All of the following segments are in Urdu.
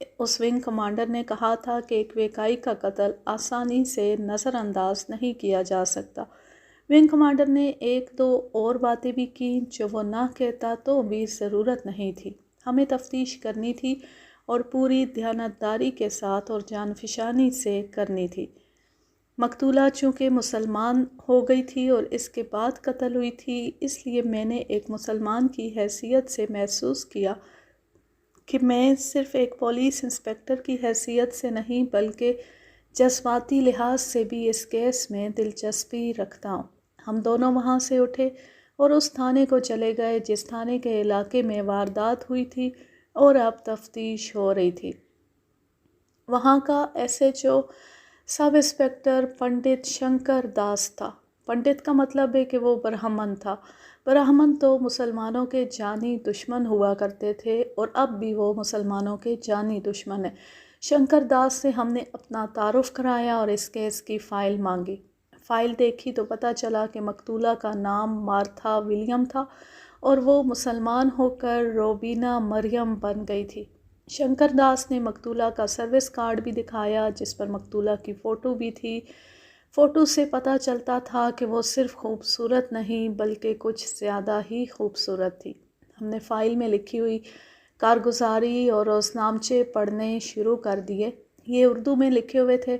اس ونگ کمانڈر نے کہا تھا کہ ایک ویکائی کا قتل آسانی سے نظر انداز نہیں کیا جا سکتا۔ ونگ کمانڈر نے ایک دو اور باتیں بھی کیں جو وہ نہ کہتا تو بھی ضرورت نہیں تھی۔ ہمیں تفتیش کرنی تھی اور پوری دیانتداری کے ساتھ اور جان فشانی سے کرنی تھی۔ مقتولہ چونکہ مسلمان ہو گئی تھی اور اس کے بعد قتل ہوئی تھی، اس لیے میں نے ایک مسلمان کی حیثیت سے محسوس کیا کہ میں صرف ایک پولیس انسپکٹر کی حیثیت سے نہیں بلکہ جذباتی لحاظ سے بھی اس کیس میں دلچسپی رکھتا ہوں۔ ہم دونوں وہاں سے اٹھے اور اس تھانے کو چلے گئے جس تھانے کے علاقے میں واردات ہوئی تھی اور اب تفتیش ہو رہی تھی۔ وہاں کا S H O sub inspector Pandit Shankar Das تھا۔ پنڈت کا مطلب ہے کہ وہ برہمن تھا۔ برہمن تو مسلمانوں کے جانی دشمن ہوا کرتے تھے اور اب بھی وہ مسلمانوں کے جانی دشمن ہیں۔ شنکر داس سے ہم نے اپنا تعارف کرایا اور اس کیس کی فائل مانگی۔ فائل دیکھی تو پتہ چلا کہ مقتولہ کا نام مارتھا ولیم تھا اور وہ مسلمان ہو کر روبینہ مریم بن گئی تھی۔ شنکر داس نے مقتولہ کا سروس کارڈ بھی دکھایا جس پر مقتولہ کی فوٹو بھی تھی۔ فوٹو سے پتہ چلتا تھا کہ وہ صرف خوبصورت نہیں بلکہ کچھ زیادہ ہی خوبصورت تھی۔ ہم نے فائل میں لکھی ہوئی کارگزاری اور روزنامچے پڑھنے شروع کر دیے۔ یہ اردو میں لکھے ہوئے تھے،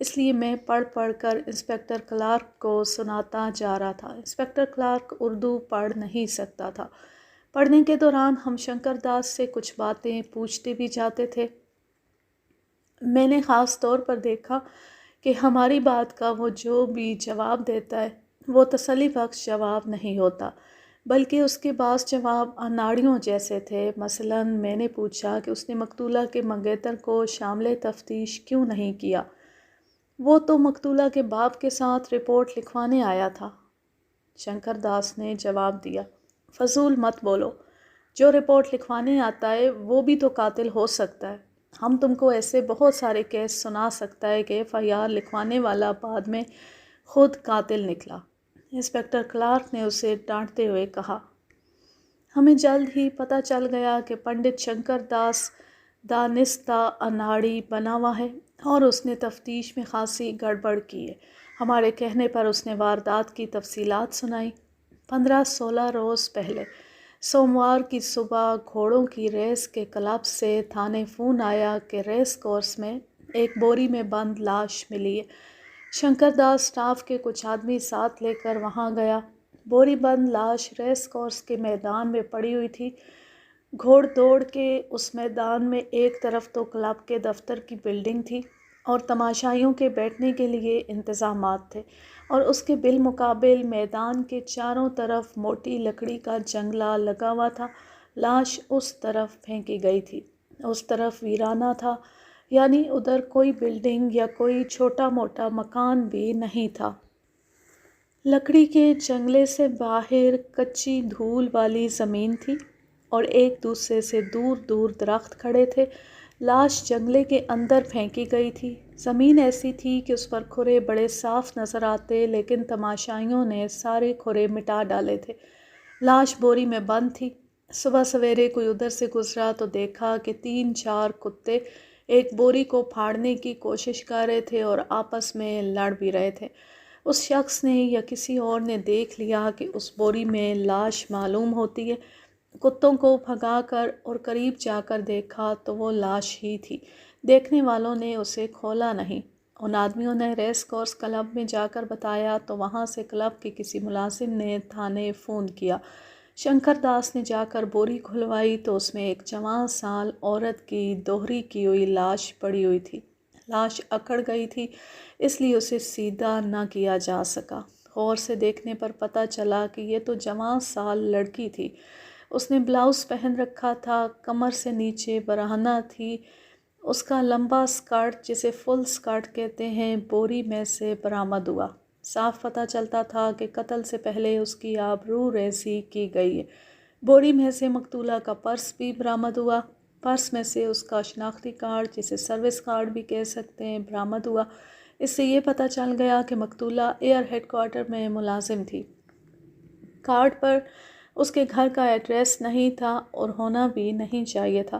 اس لیے میں پڑھ پڑھ کر انسپکٹر کلارک کو سناتا جا رہا تھا۔ انسپکٹر کلارک اردو پڑھ نہیں سکتا تھا۔ پڑھنے کے دوران ہم شنکر داس سے کچھ باتیں پوچھتے بھی جاتے تھے۔ میں نے خاص طور پر دیکھا کہ ہماری بات کا وہ جو بھی جواب دیتا ہے وہ تسلی بخش جواب نہیں ہوتا بلکہ اس کے بعض جواب اناڑیوں جیسے تھے۔ مثلاً میں نے پوچھا کہ اس نے مقتولہ کے منگیتر کو شامل تفتیش کیوں نہیں کیا؟ وہ تو مقتولہ کے باپ کے ساتھ رپورٹ لکھوانے آیا تھا۔ شنکر داس نے جواب دیا، فضول مت بولو، جو رپورٹ لکھوانے آتا ہے وہ بھی تو قاتل ہو سکتا ہے۔ ہم تم کو ایسے بہت سارے کیس سنا سکتا ہے کہ ایف آئی آر لکھوانے والا بعد میں خود قاتل نکلا۔ انسپکٹر کلارک نے اسے ڈانٹتے ہوئے کہا۔ ہمیں جلد ہی پتہ چل گیا کہ پنڈت شنکر داس دانستہ اناڑی بنا ہوا ہے اور اس نے تفتیش میں خاصی گڑبڑ کی ہے۔ ہمارے کہنے پر اس نے واردات کی تفصیلات سنائیں۔ 15-16 روز پہلے سوموار کی صبح گھوڑوں کی ریس کے کلب سے تھانے فون آیا کہ ریس کورس میں ایک بوری میں بند لاش ملی ہے۔ شنکر داس سٹاف کے کچھ آدمی ساتھ لے کر وہاں گیا۔ بوری بند لاش ریس کورس کے میدان میں پڑی ہوئی تھی۔ گھوڑ دوڑ کے اس میدان میں ایک طرف تو کلب کے دفتر کی بلڈنگ تھی اور تماشائیوں کے بیٹھنے کے لیے انتظامات تھے، اور اس کے بالمقابل میدان کے چاروں طرف موٹی لکڑی کا جنگلہ لگا ہوا تھا۔ لاش اس طرف پھینکی گئی تھی، اس طرف ویرانہ تھا، یعنی ادھر کوئی بلڈنگ یا کوئی چھوٹا موٹا مکان بھی نہیں تھا۔ لکڑی کے جنگلے سے باہر کچی دھول والی زمین تھی اور ایک دوسرے سے دور دور درخت کھڑے تھے۔ لاش جنگلے کے اندر پھینکی گئی تھی۔ زمین ایسی تھی کہ اس پر کھرے بڑے صاف نظر آتے، لیکن تماشائیوں نے سارے کھرے مٹا ڈالے تھے۔ لاش بوری میں بند تھی۔ صبح سویرے کوئی ادھر سے گزرا تو دیکھا کہ 3-4 کتے ایک بوری کو پھاڑنے کی کوشش کر رہے تھے اور آپس میں لڑ بھی رہے تھے۔ اس شخص نے یا کسی اور نے دیکھ لیا کہ اس بوری میں لاش معلوم ہوتی ہے۔ کتوں کو بھگا کر اور قریب جا کر دیکھا تو وہ لاش ہی تھی۔ دیکھنے والوں نے اسے کھولا نہیں۔ ان آدمیوں نے ریس کورس کلب میں جا کر بتایا تو وہاں سے کلب کے کسی ملازم نے تھانے فون کیا۔ شنکر داس نے جا کر بوری کھلوائی تو اس میں ایک جوان سال عورت کی دوہری کی ہوئی لاش پڑی ہوئی تھی۔ لاش اکڑ گئی تھی، اس لیے اسے سیدھا نہ کیا جا سکا۔ غور سے دیکھنے پر پتہ چلا کہ یہ تو جوان سال لڑکی تھی۔ اس نے بلاؤز پہن رکھا تھا، کمر سے نیچے برہنہ تھی۔ اس کا لمبا سکرٹ، جسے فل سکرٹ کہتے ہیں، بوری میں سے برآمد ہوا۔ صاف پتہ چلتا تھا کہ قتل سے پہلے اس کی آبرو ریزی کی گئی ہے۔ بوری میں سے مقتولہ کا پرس بھی برآمد ہوا۔ پرس میں سے اس کا شناختی کارڈ، جسے سروس کارڈ بھی کہہ سکتے ہیں، برآمد ہوا۔ اس سے یہ پتہ چل گیا کہ مقتولہ ایئر ہیڈ کوارٹر میں ملازم تھی۔ کارڈ پر اس کے گھر کا ایڈریس نہیں تھا اور ہونا بھی نہیں چاہیے تھا۔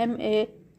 M.A.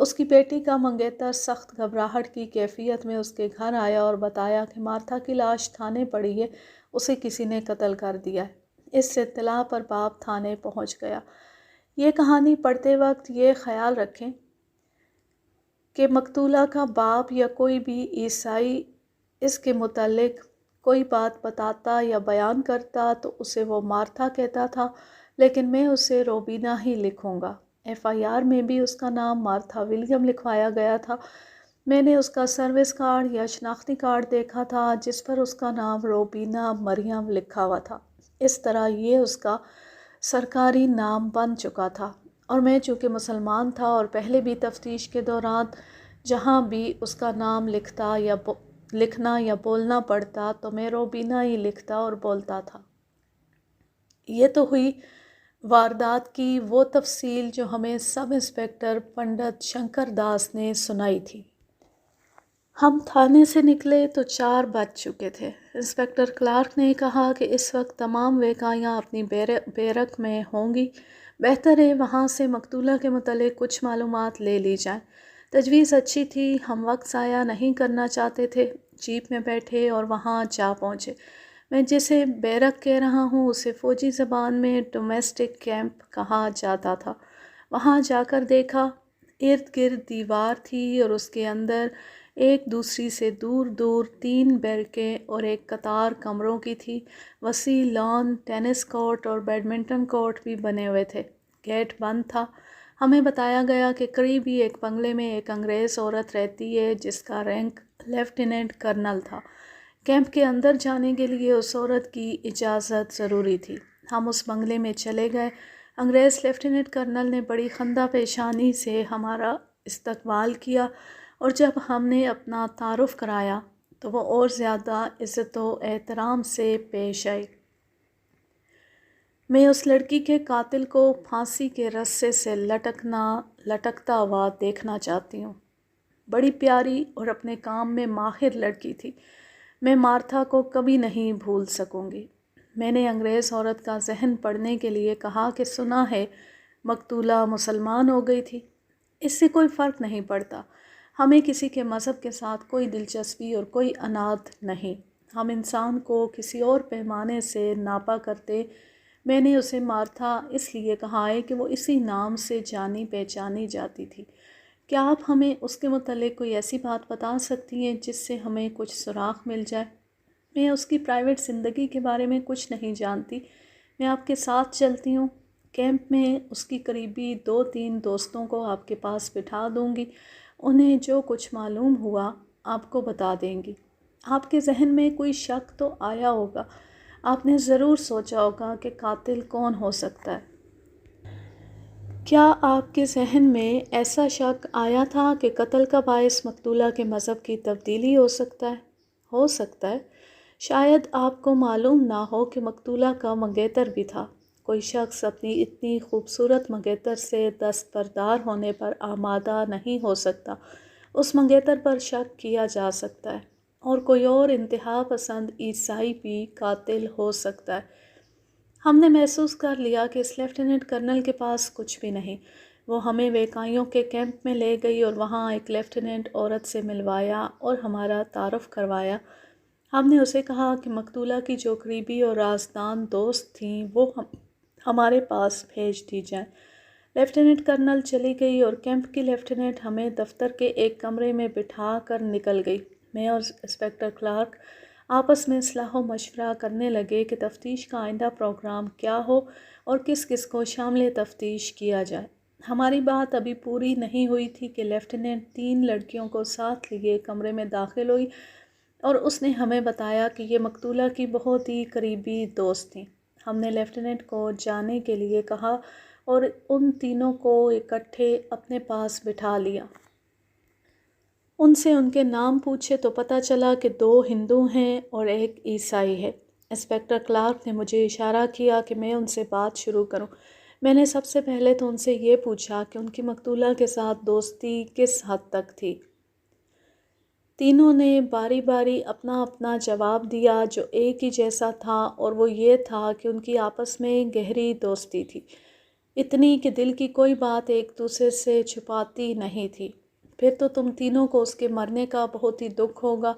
اس کی بیٹی کا منگیتر سخت گھبراہٹ کی کیفیت میں اس کے گھر آیا اور بتایا کہ مارتھا کی لاش تھانے پڑی ہے، اسے کسی نے قتل کر دیا ہے۔ اس اطلاع پر باپ تھانے پہنچ گیا۔ یہ کہانی پڑھتے وقت یہ خیال رکھیں کہ مقتولہ کا باپ یا کوئی بھی عیسائی اس کے متعلق کوئی بات بتاتا یا بیان کرتا تو اسے وہ مارتھا کہتا تھا، لیکن میں اسے روبینہ ہی لکھوں گا۔ FIR میں بھی اس کا نام مارتھا ولیم لکھوایا گیا تھا۔ میں نے اس کا سروس کارڈ یا شناختی کارڈ دیکھا تھا جس پر اس کا نام روبینہ مریم لکھا ہوا تھا۔ اس طرح یہ اس کا سرکاری نام بن چکا تھا، اور میں چونکہ مسلمان تھا اور پہلے بھی تفتیش کے دوران جہاں بھی اس کا نام لکھنا یا بولنا پڑتا تو میں روبینہ ہی لکھتا اور بولتا تھا۔ یہ تو ہوئی واردات کی وہ تفصیل جو ہمیں سب انسپکٹر پنڈت شنکر داس نے سنائی تھی۔ ہم تھانے سے نکلے تو 4 بج چکے تھے۔ انسپکٹر کلارک نے کہا کہ اس وقت تمام ویکائیاں اپنی بیرک میں ہوں گی، بہتر ہے وہاں سے مقتولہ کے متعلق کچھ معلومات لے لی جائیں۔ تجویز اچھی تھی، ہم وقت ضائع نہیں کرنا چاہتے تھے۔ جیپ میں بیٹھے اور وہاں جا پہنچے۔ میں جسے بیرک کہہ رہا ہوں اسے فوجی زبان میں ڈومیسٹک کیمپ کہا جاتا تھا۔ وہاں جا کر دیکھا، ارد گرد دیوار تھی اور اس کے اندر ایک دوسری سے دور دور 3 بیرکیں اور ایک قطار کمروں کی تھی۔ وسیع لان، ٹینس کورٹ اور بیڈمنٹن کورٹ بھی بنے ہوئے تھے۔ گیٹ بند تھا۔ ہمیں بتایا گیا کہ قریب ہی ایک بنگلے میں ایک انگریز عورت رہتی ہے جس کا رینک لیفٹیننٹ کرنل تھا۔ کیمپ کے اندر جانے کے لیے اس عورت کی اجازت ضروری تھی۔ ہم اس بنگلے میں چلے گئے۔ انگریز لیفٹیننٹ کرنل نے بڑی خندہ پیشانی سے ہمارا استقبال کیا، اور جب ہم نے اپنا تعارف کرایا تو وہ اور زیادہ عزت و احترام سے پیش آئی۔ میں اس لڑکی کے قاتل کو پھانسی کے رسے سے لٹکتا ہوا دیکھنا چاہتی ہوں۔ بڑی پیاری اور اپنے کام میں ماہر لڑکی تھی۔ میں مارتھا کو کبھی نہیں بھول سکوں گی۔ میں نے انگریز عورت کا ذہن پڑھنے کے لیے کہا کہ سنا ہے مقتولہ مسلمان ہو گئی تھی۔ اس سے کوئی فرق نہیں پڑتا۔ ہمیں کسی کے مذہب کے ساتھ کوئی دلچسپی اور کوئی عناد نہیں۔ ہم انسان کو کسی اور پیمانے سے ناپا کرتے۔ میں نے اسے مارتھا اس لیے کہا ہے کہ وہ اسی نام سے جانی پہچانی جاتی تھی۔ کیا آپ ہمیں اس کے متعلق کوئی ایسی بات بتا سکتی ہیں جس سے ہمیں کچھ سراغ مل جائے؟ میں اس کی پرائیویٹ زندگی کے بارے میں کچھ نہیں جانتی۔ میں آپ کے ساتھ چلتی ہوں۔ کیمپ میں اس کی قریبی 2-3 دوستوں کو آپ کے پاس بٹھا دوں گی۔ انہیں جو کچھ معلوم ہوا آپ کو بتا دیں گی۔ آپ کے ذہن میں کوئی شک تو آیا ہوگا۔ آپ نے ضرور سوچا ہوگا کہ قاتل کون ہو سکتا ہے۔ کیا آپ کے ذہن میں ایسا شک آیا تھا کہ قتل کا باعث مقتولہ کے مذہب کی تبدیلی ہو سکتا ہے؟ ہو سکتا ہے۔ شاید آپ کو معلوم نہ ہو کہ مقتولہ کا منگیتر بھی تھا۔ کوئی شخص اپنی اتنی خوبصورت منگیتر سے دستبردار ہونے پر آمادہ نہیں ہو سکتا۔ اس منگیتر پر شک کیا جا سکتا ہے، اور کوئی اور انتہا پسند عیسائی بھی قاتل ہو سکتا ہے۔ ہم نے محسوس کر لیا کہ اس لیفٹیننٹ کرنل کے پاس کچھ بھی نہیں۔ وہ ہمیں ویکائیوں کے کیمپ میں لے گئی اور وہاں ایک لیفٹیننٹ عورت سے ملوایا اور ہمارا تعارف کروایا۔ ہم نے اسے کہا کہ مقتولہ کی جو قریبی اور رازدان دوست تھیں وہ ہمارے پاس بھیج دی جائیں۔ لیفٹیننٹ کرنل چلی گئی اور کیمپ کی لیفٹیننٹ ہمیں دفتر کے ایک کمرے میں بٹھا کر نکل گئی۔ میں اور انسپکٹر کلارک آپس میں اصلاح و مشورہ کرنے لگے کہ تفتیش کا آئندہ پروگرام کیا ہو اور کس کس کو شامل تفتیش کیا جائے۔ ہماری بات ابھی پوری نہیں ہوئی تھی کہ لیفٹیننٹ 3 لڑکیوں کو ساتھ لیے کمرے میں داخل ہوئی، اور اس نے ہمیں بتایا کہ یہ مقتولہ کی بہت ہی قریبی دوست تھیں۔ ہم نے لیفٹیننٹ کو جانے کے لیے کہا اور ان تینوں کو اکٹھے اپنے پاس بٹھا لیا۔ ان سے ان کے نام پوچھے تو پتہ چلا کہ 2 ہندو ہیں اور ایک عیسائی ہے۔ انسپکٹر کلارک نے مجھے اشارہ کیا کہ میں ان سے بات شروع کروں۔ میں نے سب سے پہلے تو ان سے یہ پوچھا کہ ان کی مقتولہ کے ساتھ دوستی کس حد تک تھی۔ تینوں نے باری باری اپنا اپنا جواب دیا جو ایک ہی جیسا تھا، اور وہ یہ تھا کہ ان کی آپس میں گہری دوستی تھی۔ اتنی کہ دل کی کوئی بات ایک دوسرے سے چھپاتی نہیں تھی۔ پھر تو تم تینوں کو اس کے مرنے کا بہت ہی دکھ ہوگا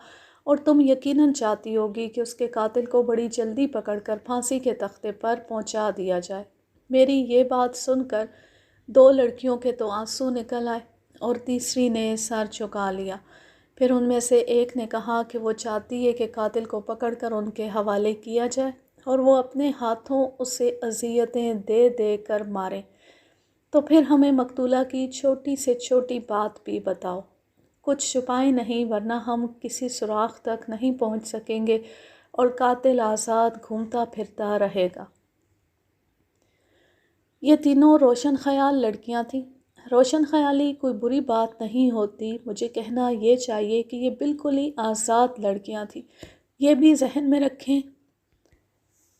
اور تم یقیناً چاہتی ہوگی کہ اس کے قاتل کو بڑی جلدی پکڑ کر پھانسی کے تختے پر پہنچا دیا جائے۔ میری یہ بات سن کر دو لڑکیوں کے تو آنسو نکل آئے اور تیسری نے سر جھکا لیا۔ پھر ان میں سے ایک نے کہا کہ وہ چاہتی ہے کہ قاتل کو پکڑ کر ان کے حوالے کیا جائے اور وہ اپنے ہاتھوں اسے اذیتیں دے دے کر مارے۔ تو پھر ہمیں مقتولہ کی چھوٹی سے چھوٹی بات بھی بتاؤ، کچھ چھپائے نہیں، ورنہ ہم کسی سراغ تک نہیں پہنچ سکیں گے اور قاتل آزاد گھومتا پھرتا رہے گا۔ یہ تینوں روشن خیال لڑکیاں تھیں۔ روشن خیالی کوئی بری بات نہیں ہوتی، مجھے کہنا یہ چاہیے کہ یہ بالکل ہی آزاد لڑکیاں تھیں۔ یہ بھی ذہن میں رکھیں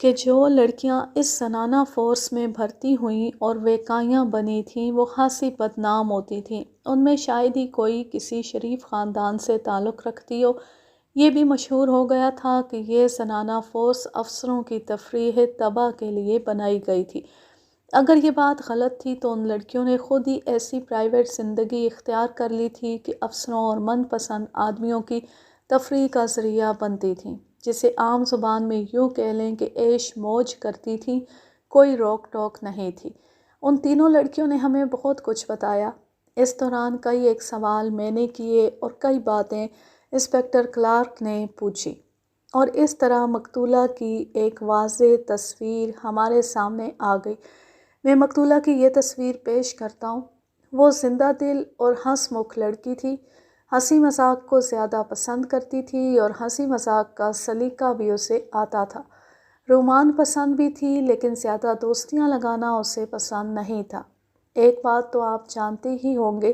کہ جو لڑکیاں اس زنانہ فورس میں بھرتی ہوئیں اور ویکائیاں بنی تھیں وہ خاصی بدنام ہوتی تھیں۔ ان میں شاید ہی کوئی کسی شریف خاندان سے تعلق رکھتی ہو۔ یہ بھی مشہور ہو گیا تھا کہ یہ زنانہ فورس افسروں کی تفریح تباہ کے لیے بنائی گئی تھی۔ اگر یہ بات غلط تھی تو ان لڑکیوں نے خود ہی ایسی پرائیویٹ زندگی اختیار کر لی تھی کہ افسروں اور من پسند آدمیوں کی تفریح کا ذریعہ بنتی تھیں، جسے عام زبان میں یوں کہہ لیں کہ عیش موج کرتی تھیں، کوئی روک ٹوک نہیں تھی۔ ان تینوں لڑکیوں نے ہمیں بہت کچھ بتایا۔ اس دوران کئی ایک سوال میں نے کیے اور کئی باتیں انسپکٹر کلارک نے پوچھی، اور اس طرح مقتولہ کی ایک واضح تصویر ہمارے سامنے آ گئی۔ میں مقتولہ کی یہ تصویر پیش کرتا ہوں۔ وہ زندہ دل اور ہنس مکھ لڑکی تھی، ہنسی مذاق کو زیادہ پسند کرتی تھی اور ہنسی مذاق کا سلیقہ بھی اسے آتا تھا۔ رومان پسند بھی تھی، لیکن زیادہ دوستیاں لگانا اسے پسند نہیں تھا۔ ایک بات تو آپ جانتے ہی ہوں گے،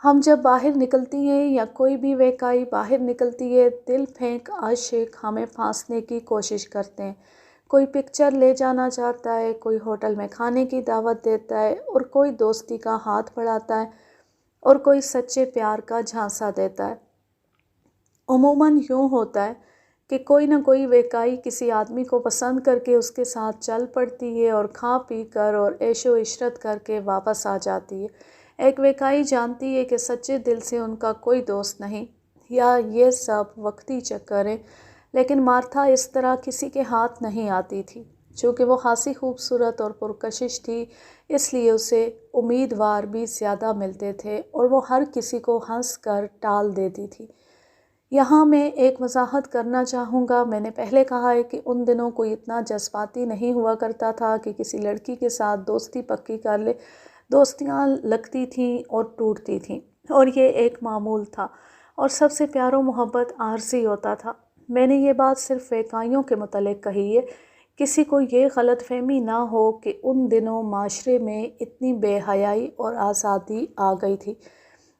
ہم جب باہر نکلتی ہیں یا کوئی بھی ویکائی باہر نکلتی ہے، دل پھینک عاشق ہمیں پھانسنے کی کوشش کرتے ہیں۔ کوئی پکچر لے جانا چاہتا ہے، کوئی ہوٹل میں کھانے کی دعوت دیتا ہے اور کوئی دوستی کا ہاتھ بڑھاتا ہے اور کوئی سچے پیار کا جھانسا دیتا ہے۔ عموماً یوں ہوتا ہے کہ کوئی نہ کوئی ویکائی کسی آدمی کو پسند کر کے اس کے ساتھ چل پڑتی ہے اور کھا پی کر اور عیش و عشرت کر کے واپس آ جاتی ہے۔ ایک ویکائی جانتی ہے کہ سچے دل سے ان کا کوئی دوست نہیں، یا یہ سب وقتی چکر ہے، لیکن مارتھا اس طرح کسی کے ہاتھ نہیں آتی تھی۔ چونکہ وہ خاصی خوبصورت اور پرکشش تھی، اس لیے اسے امیدوار بھی زیادہ ملتے تھے اور وہ ہر کسی کو ہنس کر ٹال دیتی تھی۔ یہاں میں ایک وضاحت کرنا چاہوں گا، میں نے پہلے کہا ہے کہ ان دنوں کوئی اتنا جذباتی نہیں ہوا کرتا تھا کہ کسی لڑکی کے ساتھ دوستی پکی کر لے۔ دوستیاں لگتی تھیں اور ٹوٹتی تھیں، اور یہ ایک معمول تھا، اور سب سے پیار و محبت عارضی ہوتا تھا۔ میں نے یہ بات صرف ویکائیوں کے متعلق کہی ہے، کسی کو یہ غلط فہمی نہ ہو کہ ان دنوں معاشرے میں اتنی بے حیائی اور آزادی آ گئی تھی۔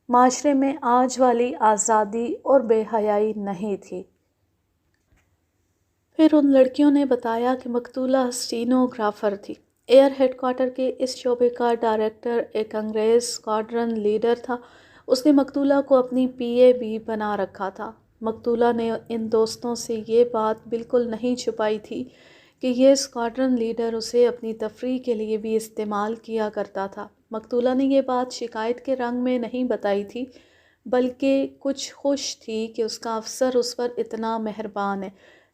معاشرے میں آج والی آزادی اور بے حیائی نہیں تھی۔ پھر ان لڑکیوں نے بتایا کہ مقتولہ اسٹینوگرافر تھی۔ ایئر ہیڈ کوارٹر کے اس شعبے کا ڈائریکٹر ایک انگریز اسکواڈرن لیڈر تھا۔ اس نے مقتولہ کو اپنی پی اے بھی بنا رکھا تھا۔ مقتولہ نے ان دوستوں سے یہ بات بالکل نہیں چھپائی تھی کہ یہ اسکواڈرن لیڈر اسے اپنی تفریح کے لیے بھی استعمال کیا کرتا تھا۔ مقتولہ نے یہ بات شکایت کے رنگ میں نہیں بتائی تھی، بلکہ کچھ خوش تھی کہ اس کا افسر اس پر اتنا مہربان ہے۔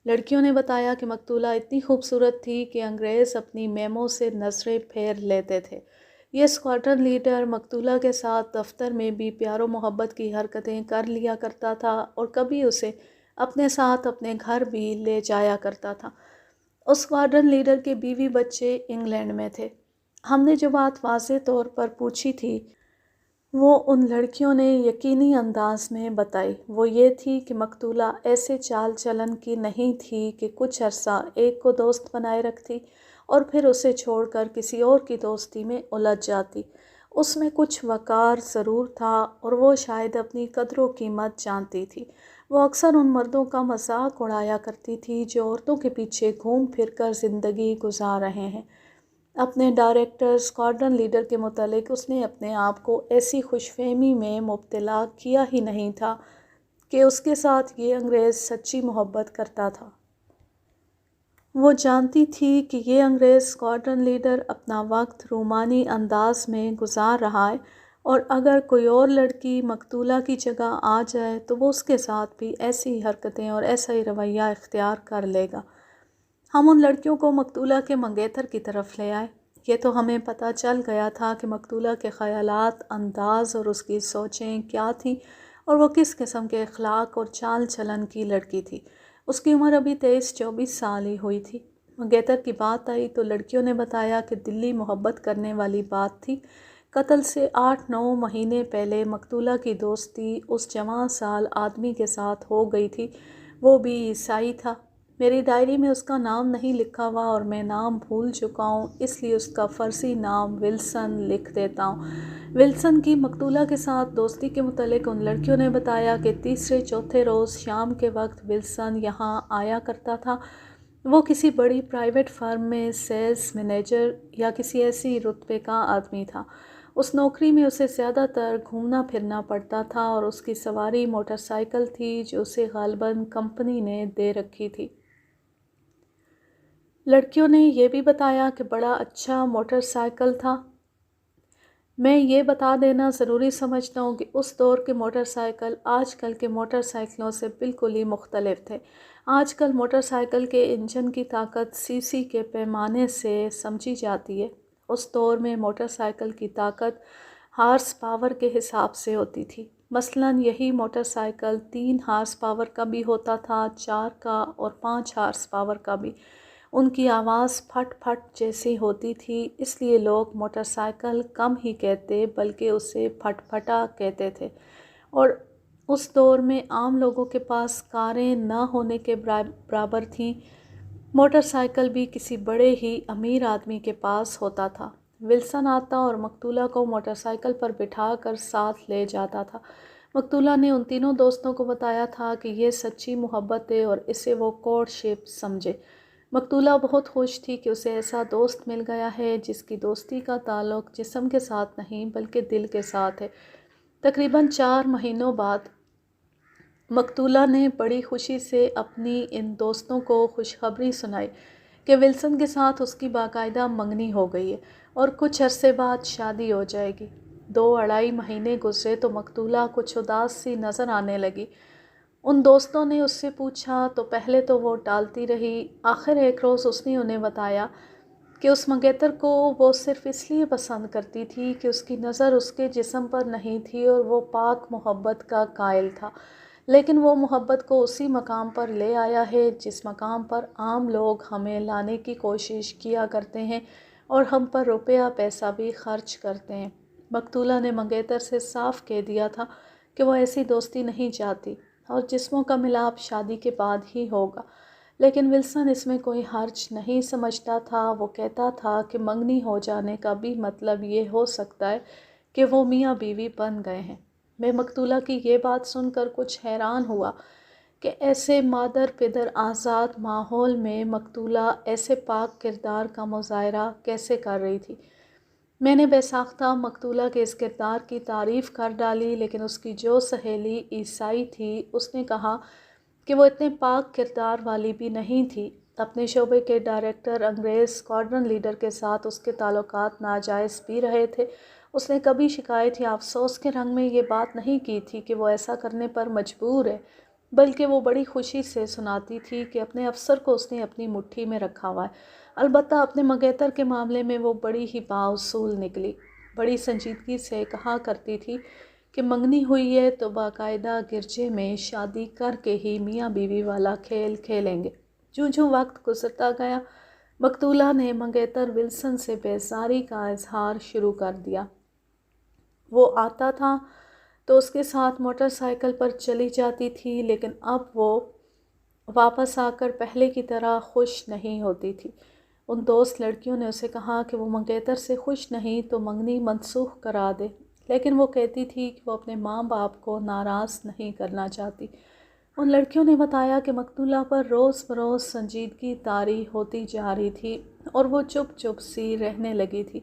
لڑکیوں نے بتایا کہ مقتولہ اتنی خوبصورت تھی کہ انگریز اپنی میموں سے نظریں پھیر لیتے تھے۔ یہ اسکواڈرن لیڈر مقتولہ کے ساتھ دفتر میں بھی پیار و محبت کی حرکتیں کر لیا کرتا تھا اور کبھی اسے اپنے ساتھ اپنے گھر بھی لے جایا کرتا تھا۔ اس اسکواڈرن لیڈر کے بیوی بچے انگلینڈ میں تھے۔ ہم نے جو بات واضح طور پر پوچھی تھی وہ ان لڑکیوں نے یقینی انداز میں بتائی۔ وہ یہ تھی کہ مقتولہ ایسے چال چلن کی نہیں تھی کہ کچھ عرصہ ایک کو دوست بنائے رکھتی اور پھر اسے چھوڑ کر کسی اور کی دوستی میں الجھ جاتی۔ اس میں کچھ وقار ضرور تھا اور وہ شاید اپنی قدر و قیمت جانتی تھی۔ وہ اکثر ان مردوں کا مذاق اڑایا کرتی تھی جو عورتوں کے پیچھے گھوم پھر کر زندگی گزار رہے ہیں۔ اپنے ڈائریکٹر اسکواڈرن لیڈر کے متعلق اس نے اپنے آپ کو ایسی خوش فہمی میں مبتلا کیا ہی نہیں تھا کہ اس کے ساتھ یہ انگریز سچی محبت کرتا تھا۔ وہ جانتی تھی کہ یہ انگریز اسکواڈرن لیڈر اپنا وقت رومانی انداز میں گزار رہا ہے، اور اگر کوئی اور لڑکی مقتولہ کی جگہ آ جائے تو وہ اس کے ساتھ بھی ایسی حرکتیں اور ایسا ہی رویہ اختیار کر لے گا۔ ہم ان لڑکیوں کو مقتولہ کے منگیتر کی طرف لے آئے۔ یہ تو ہمیں پتہ چل گیا تھا کہ مقتولہ کے خیالات، انداز اور اس کی سوچیں کیا تھیں، اور وہ کس قسم کے اخلاق اور چال چلن کی لڑکی تھی۔ اس کی عمر ابھی 23-24 سال ہی ہوئی تھی۔ منگیتر کی بات آئی تو لڑکیوں نے بتایا کہ دلی محبت کرنے والی بات تھی۔ قتل سے 8-9 مہینے پہلے مقتولہ کی دوستی اس جوان سال آدمی کے ساتھ ہو گئی تھی، وہ بھی عیسائی تھا۔ میری ڈائری میں اس کا نام نہیں لکھا ہوا اور میں نام بھول چکا ہوں، اس لیے اس کا فرضی نام ولسن لکھ دیتا ہوں۔ ولسن کی مقتولہ کے ساتھ دوستی کے متعلق ان لڑکیوں نے بتایا کہ تیسرے چوتھے روز شام کے وقت ولسن یہاں آیا کرتا تھا۔ وہ کسی بڑی پرائیویٹ فرم میں سیلز مینیجر یا کسی ایسی رتبے کا آدمی تھا۔ اس نوکری میں اسے زیادہ تر گھومنا پھرنا پڑتا تھا، اور اس کی سواری موٹر سائیکل تھی جو اسے غالباً کمپنی نے دے رکھی تھی۔ لڑکیوں نے یہ بھی بتایا کہ بڑا اچھا موٹر سائیکل تھا۔ میں یہ بتا دینا ضروری سمجھتا ہوں کہ اس دور کے موٹر سائیکل آج کل کے موٹر سائیکلوں سے بالکل ہی مختلف تھے۔ آج کل موٹر سائیکل کے انجن کی طاقت سی سی کے پیمانے سے سمجھی جاتی ہے۔ اس دور میں موٹر سائیکل کی طاقت ہارس پاور کے حساب سے ہوتی تھی۔ مثلاً یہی موٹر سائیکل 3 ہارس پاور کا بھی ہوتا تھا، 4 کا اور 5 ہارس پاور کا بھی۔ ان کی آواز پھٹ پھٹ جیسی ہوتی تھی، اس لیے لوگ موٹر سائیکل کم ہی کہتے بلکہ اسے پھٹ پھٹا کہتے تھے۔ اور اس دور میں عام لوگوں کے پاس کاریں نہ ہونے کے برابر تھیں۔ موٹر سائیکل بھی کسی بڑے ہی امیر آدمی کے پاس ہوتا تھا۔ ولسن آتا اور مقتولہ کو موٹر سائیکل پر بٹھا کر ساتھ لے جاتا تھا۔ مقتولہ نے ان تینوں دوستوں کو بتایا تھا کہ یہ سچی محبت ہے اور اسے وہ کورٹ شپ سمجھے۔ مقتولہ بہت خوش تھی کہ اسے ایسا دوست مل گیا ہے جس کی دوستی کا تعلق جسم کے ساتھ نہیں بلکہ دل کے ساتھ ہے۔ تقریباً 4 مہینوں بعد مقتولہ نے بڑی خوشی سے اپنی ان دوستوں کو خوشخبری سنائی کہ ولسن کے ساتھ اس کی باقاعدہ منگنی ہو گئی ہے اور کچھ عرصے بعد شادی ہو جائے گی۔ 2-2.5 مہینے گزرے تو مقتولہ کچھ اداس سی نظر آنے لگی۔ ان دوستوں نے اس سے پوچھا تو پہلے تو وہ ٹالتی رہی۔ آخر ایک روز اس نے انہیں بتایا کہ اس منگیتر کو وہ صرف اس لیے پسند کرتی تھی کہ اس کی نظر اس کے جسم پر نہیں تھی اور وہ پاک محبت کا قائل تھا، لیکن وہ محبت کو اسی مقام پر لے آیا ہے جس مقام پر عام لوگ ہمیں لانے کی کوشش کیا کرتے ہیں اور ہم پر روپیہ پیسہ بھی خرچ کرتے ہیں۔ مقتولہ نے منگیتر سے صاف کہہ دیا تھا کہ وہ ایسی دوستی نہیں چاہتی اور جسموں کا ملاپ شادی کے بعد ہی ہوگا، لیکن ولسن اس میں کوئی حرج نہیں سمجھتا تھا۔ وہ کہتا تھا کہ منگنی ہو جانے کا بھی مطلب یہ ہو سکتا ہے کہ وہ میاں بیوی بن گئے ہیں۔ میں مقتولہ کی یہ بات سن کر کچھ حیران ہوا کہ ایسے مادر پدر آزاد ماحول میں مقتولہ ایسے پاک کردار کا مظاہرہ کیسے کر رہی تھی۔ میں نے بے ساختہ مقتولہ کے اس کردار کی تعریف کر ڈالی، لیکن اس کی جو سہیلی عیسائی تھی اس نے کہا کہ وہ اتنے پاک کردار والی بھی نہیں تھی۔ اپنے شعبے کے ڈائریکٹر انگریز اسکواڈرن لیڈر کے ساتھ اس کے تعلقات ناجائز بھی رہے تھے۔ اس نے کبھی شکایت یا افسوس کے رنگ میں یہ بات نہیں کی تھی کہ وہ ایسا کرنے پر مجبور ہے، بلکہ وہ بڑی خوشی سے سناتی تھی کہ اپنے افسر کو اس نے اپنی مٹھی میں رکھا ہوا ہے۔ البتہ اپنے منگیتر کے معاملے میں وہ بڑی ہی بااصول نکلی۔ بڑی سنجیدگی سے کہا کرتی تھی کہ منگنی ہوئی ہے تو باقاعدہ گرجے میں شادی کر کے ہی میاں بیوی والا کھیل کھیلیں گے۔ جوں جوں وقت گزرتا گیا مقتولہ نے منگیتر ولسن سے بیزاری کا اظہار شروع کر دیا۔ وہ آتا تھا تو اس کے ساتھ موٹر سائیکل پر چلی جاتی تھی، لیکن اب وہ واپس آ کر پہلے کی طرح خوش نہیں ہوتی تھی۔ ان دوست لڑکیوں نے اسے کہا کہ وہ منگیتر سے خوش نہیں تو منگنی منسوخ کرا دے، لیکن وہ کہتی تھی کہ وہ اپنے ماں باپ کو ناراض نہیں کرنا چاہتی۔ ان لڑکیوں نے بتایا کہ مقتولہ پر روز بروز سنجیدگی طاری ہوتی جا رہی تھی اور وہ چپ چپ سی رہنے لگی تھی۔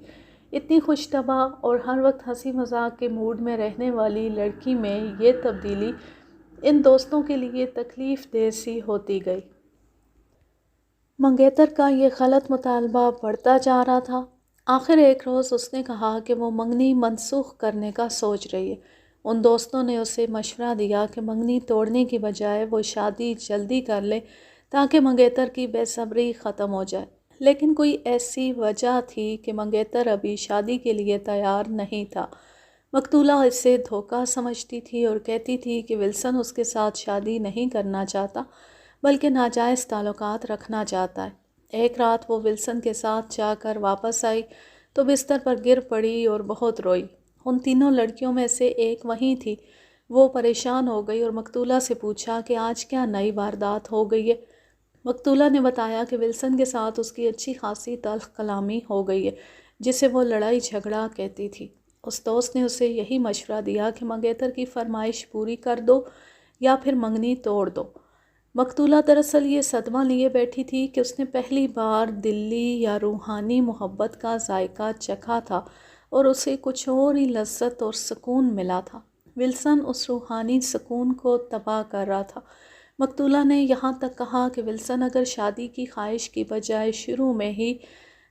اتنی خوش طبع اور ہر وقت ہنسی مذاق کے موڈ میں رہنے والی لڑکی میں یہ تبدیلی ان دوستوں کے لیے تکلیف دہ سی ہوتی گئی۔ منگیتر کا یہ غلط مطالبہ بڑھتا جا رہا تھا۔ آخر ایک روز اس نے کہا کہ وہ منگنی منسوخ کرنے کا سوچ رہی ہے۔ ان دوستوں نے اسے مشورہ دیا کہ منگنی توڑنے کی بجائے وہ شادی جلدی کر لے تاکہ منگیتر کی بے صبری ختم ہو جائے، لیکن کوئی ایسی وجہ تھی کہ منگیتر ابھی شادی کے لیے تیار نہیں تھا۔ مقتولہ اسے دھوکہ سمجھتی تھی اور کہتی تھی کہ ولسن اس کے ساتھ شادی نہیں کرنا چاہتا بلکہ ناجائز تعلقات رکھنا چاہتا ہے۔ ایک رات وہ ولسن کے ساتھ جا کر واپس آئی تو بستر پر گر پڑی اور بہت روئی۔ ان تینوں لڑکیوں میں سے ایک وہیں تھی۔ وہ پریشان ہو گئی اور مقتولہ سے پوچھا کہ آج کیا نئی واردات ہو گئی ہے۔ مقتولہ نے بتایا کہ ولسن کے ساتھ اس کی اچھی خاصی تلخ کلامی ہو گئی ہے، جسے وہ لڑائی جھگڑا کہتی تھی۔ اس دوست نے اسے یہی مشورہ دیا کہ منگیتر کی فرمائش پوری کر دو یا پھر منگنی توڑ دو۔ مقتولہ دراصل یہ صدمہ لیے بیٹھی تھی کہ اس نے پہلی بار دلی یا روحانی محبت کا ذائقہ چکھا تھا اور اسے کچھ اور ہی لذت اور سکون ملا تھا۔ ولسن اس روحانی سکون کو تباہ کر رہا تھا۔ مقتولہ نے یہاں تک کہا کہ ولسن اگر شادی کی خواہش کی بجائے شروع میں ہی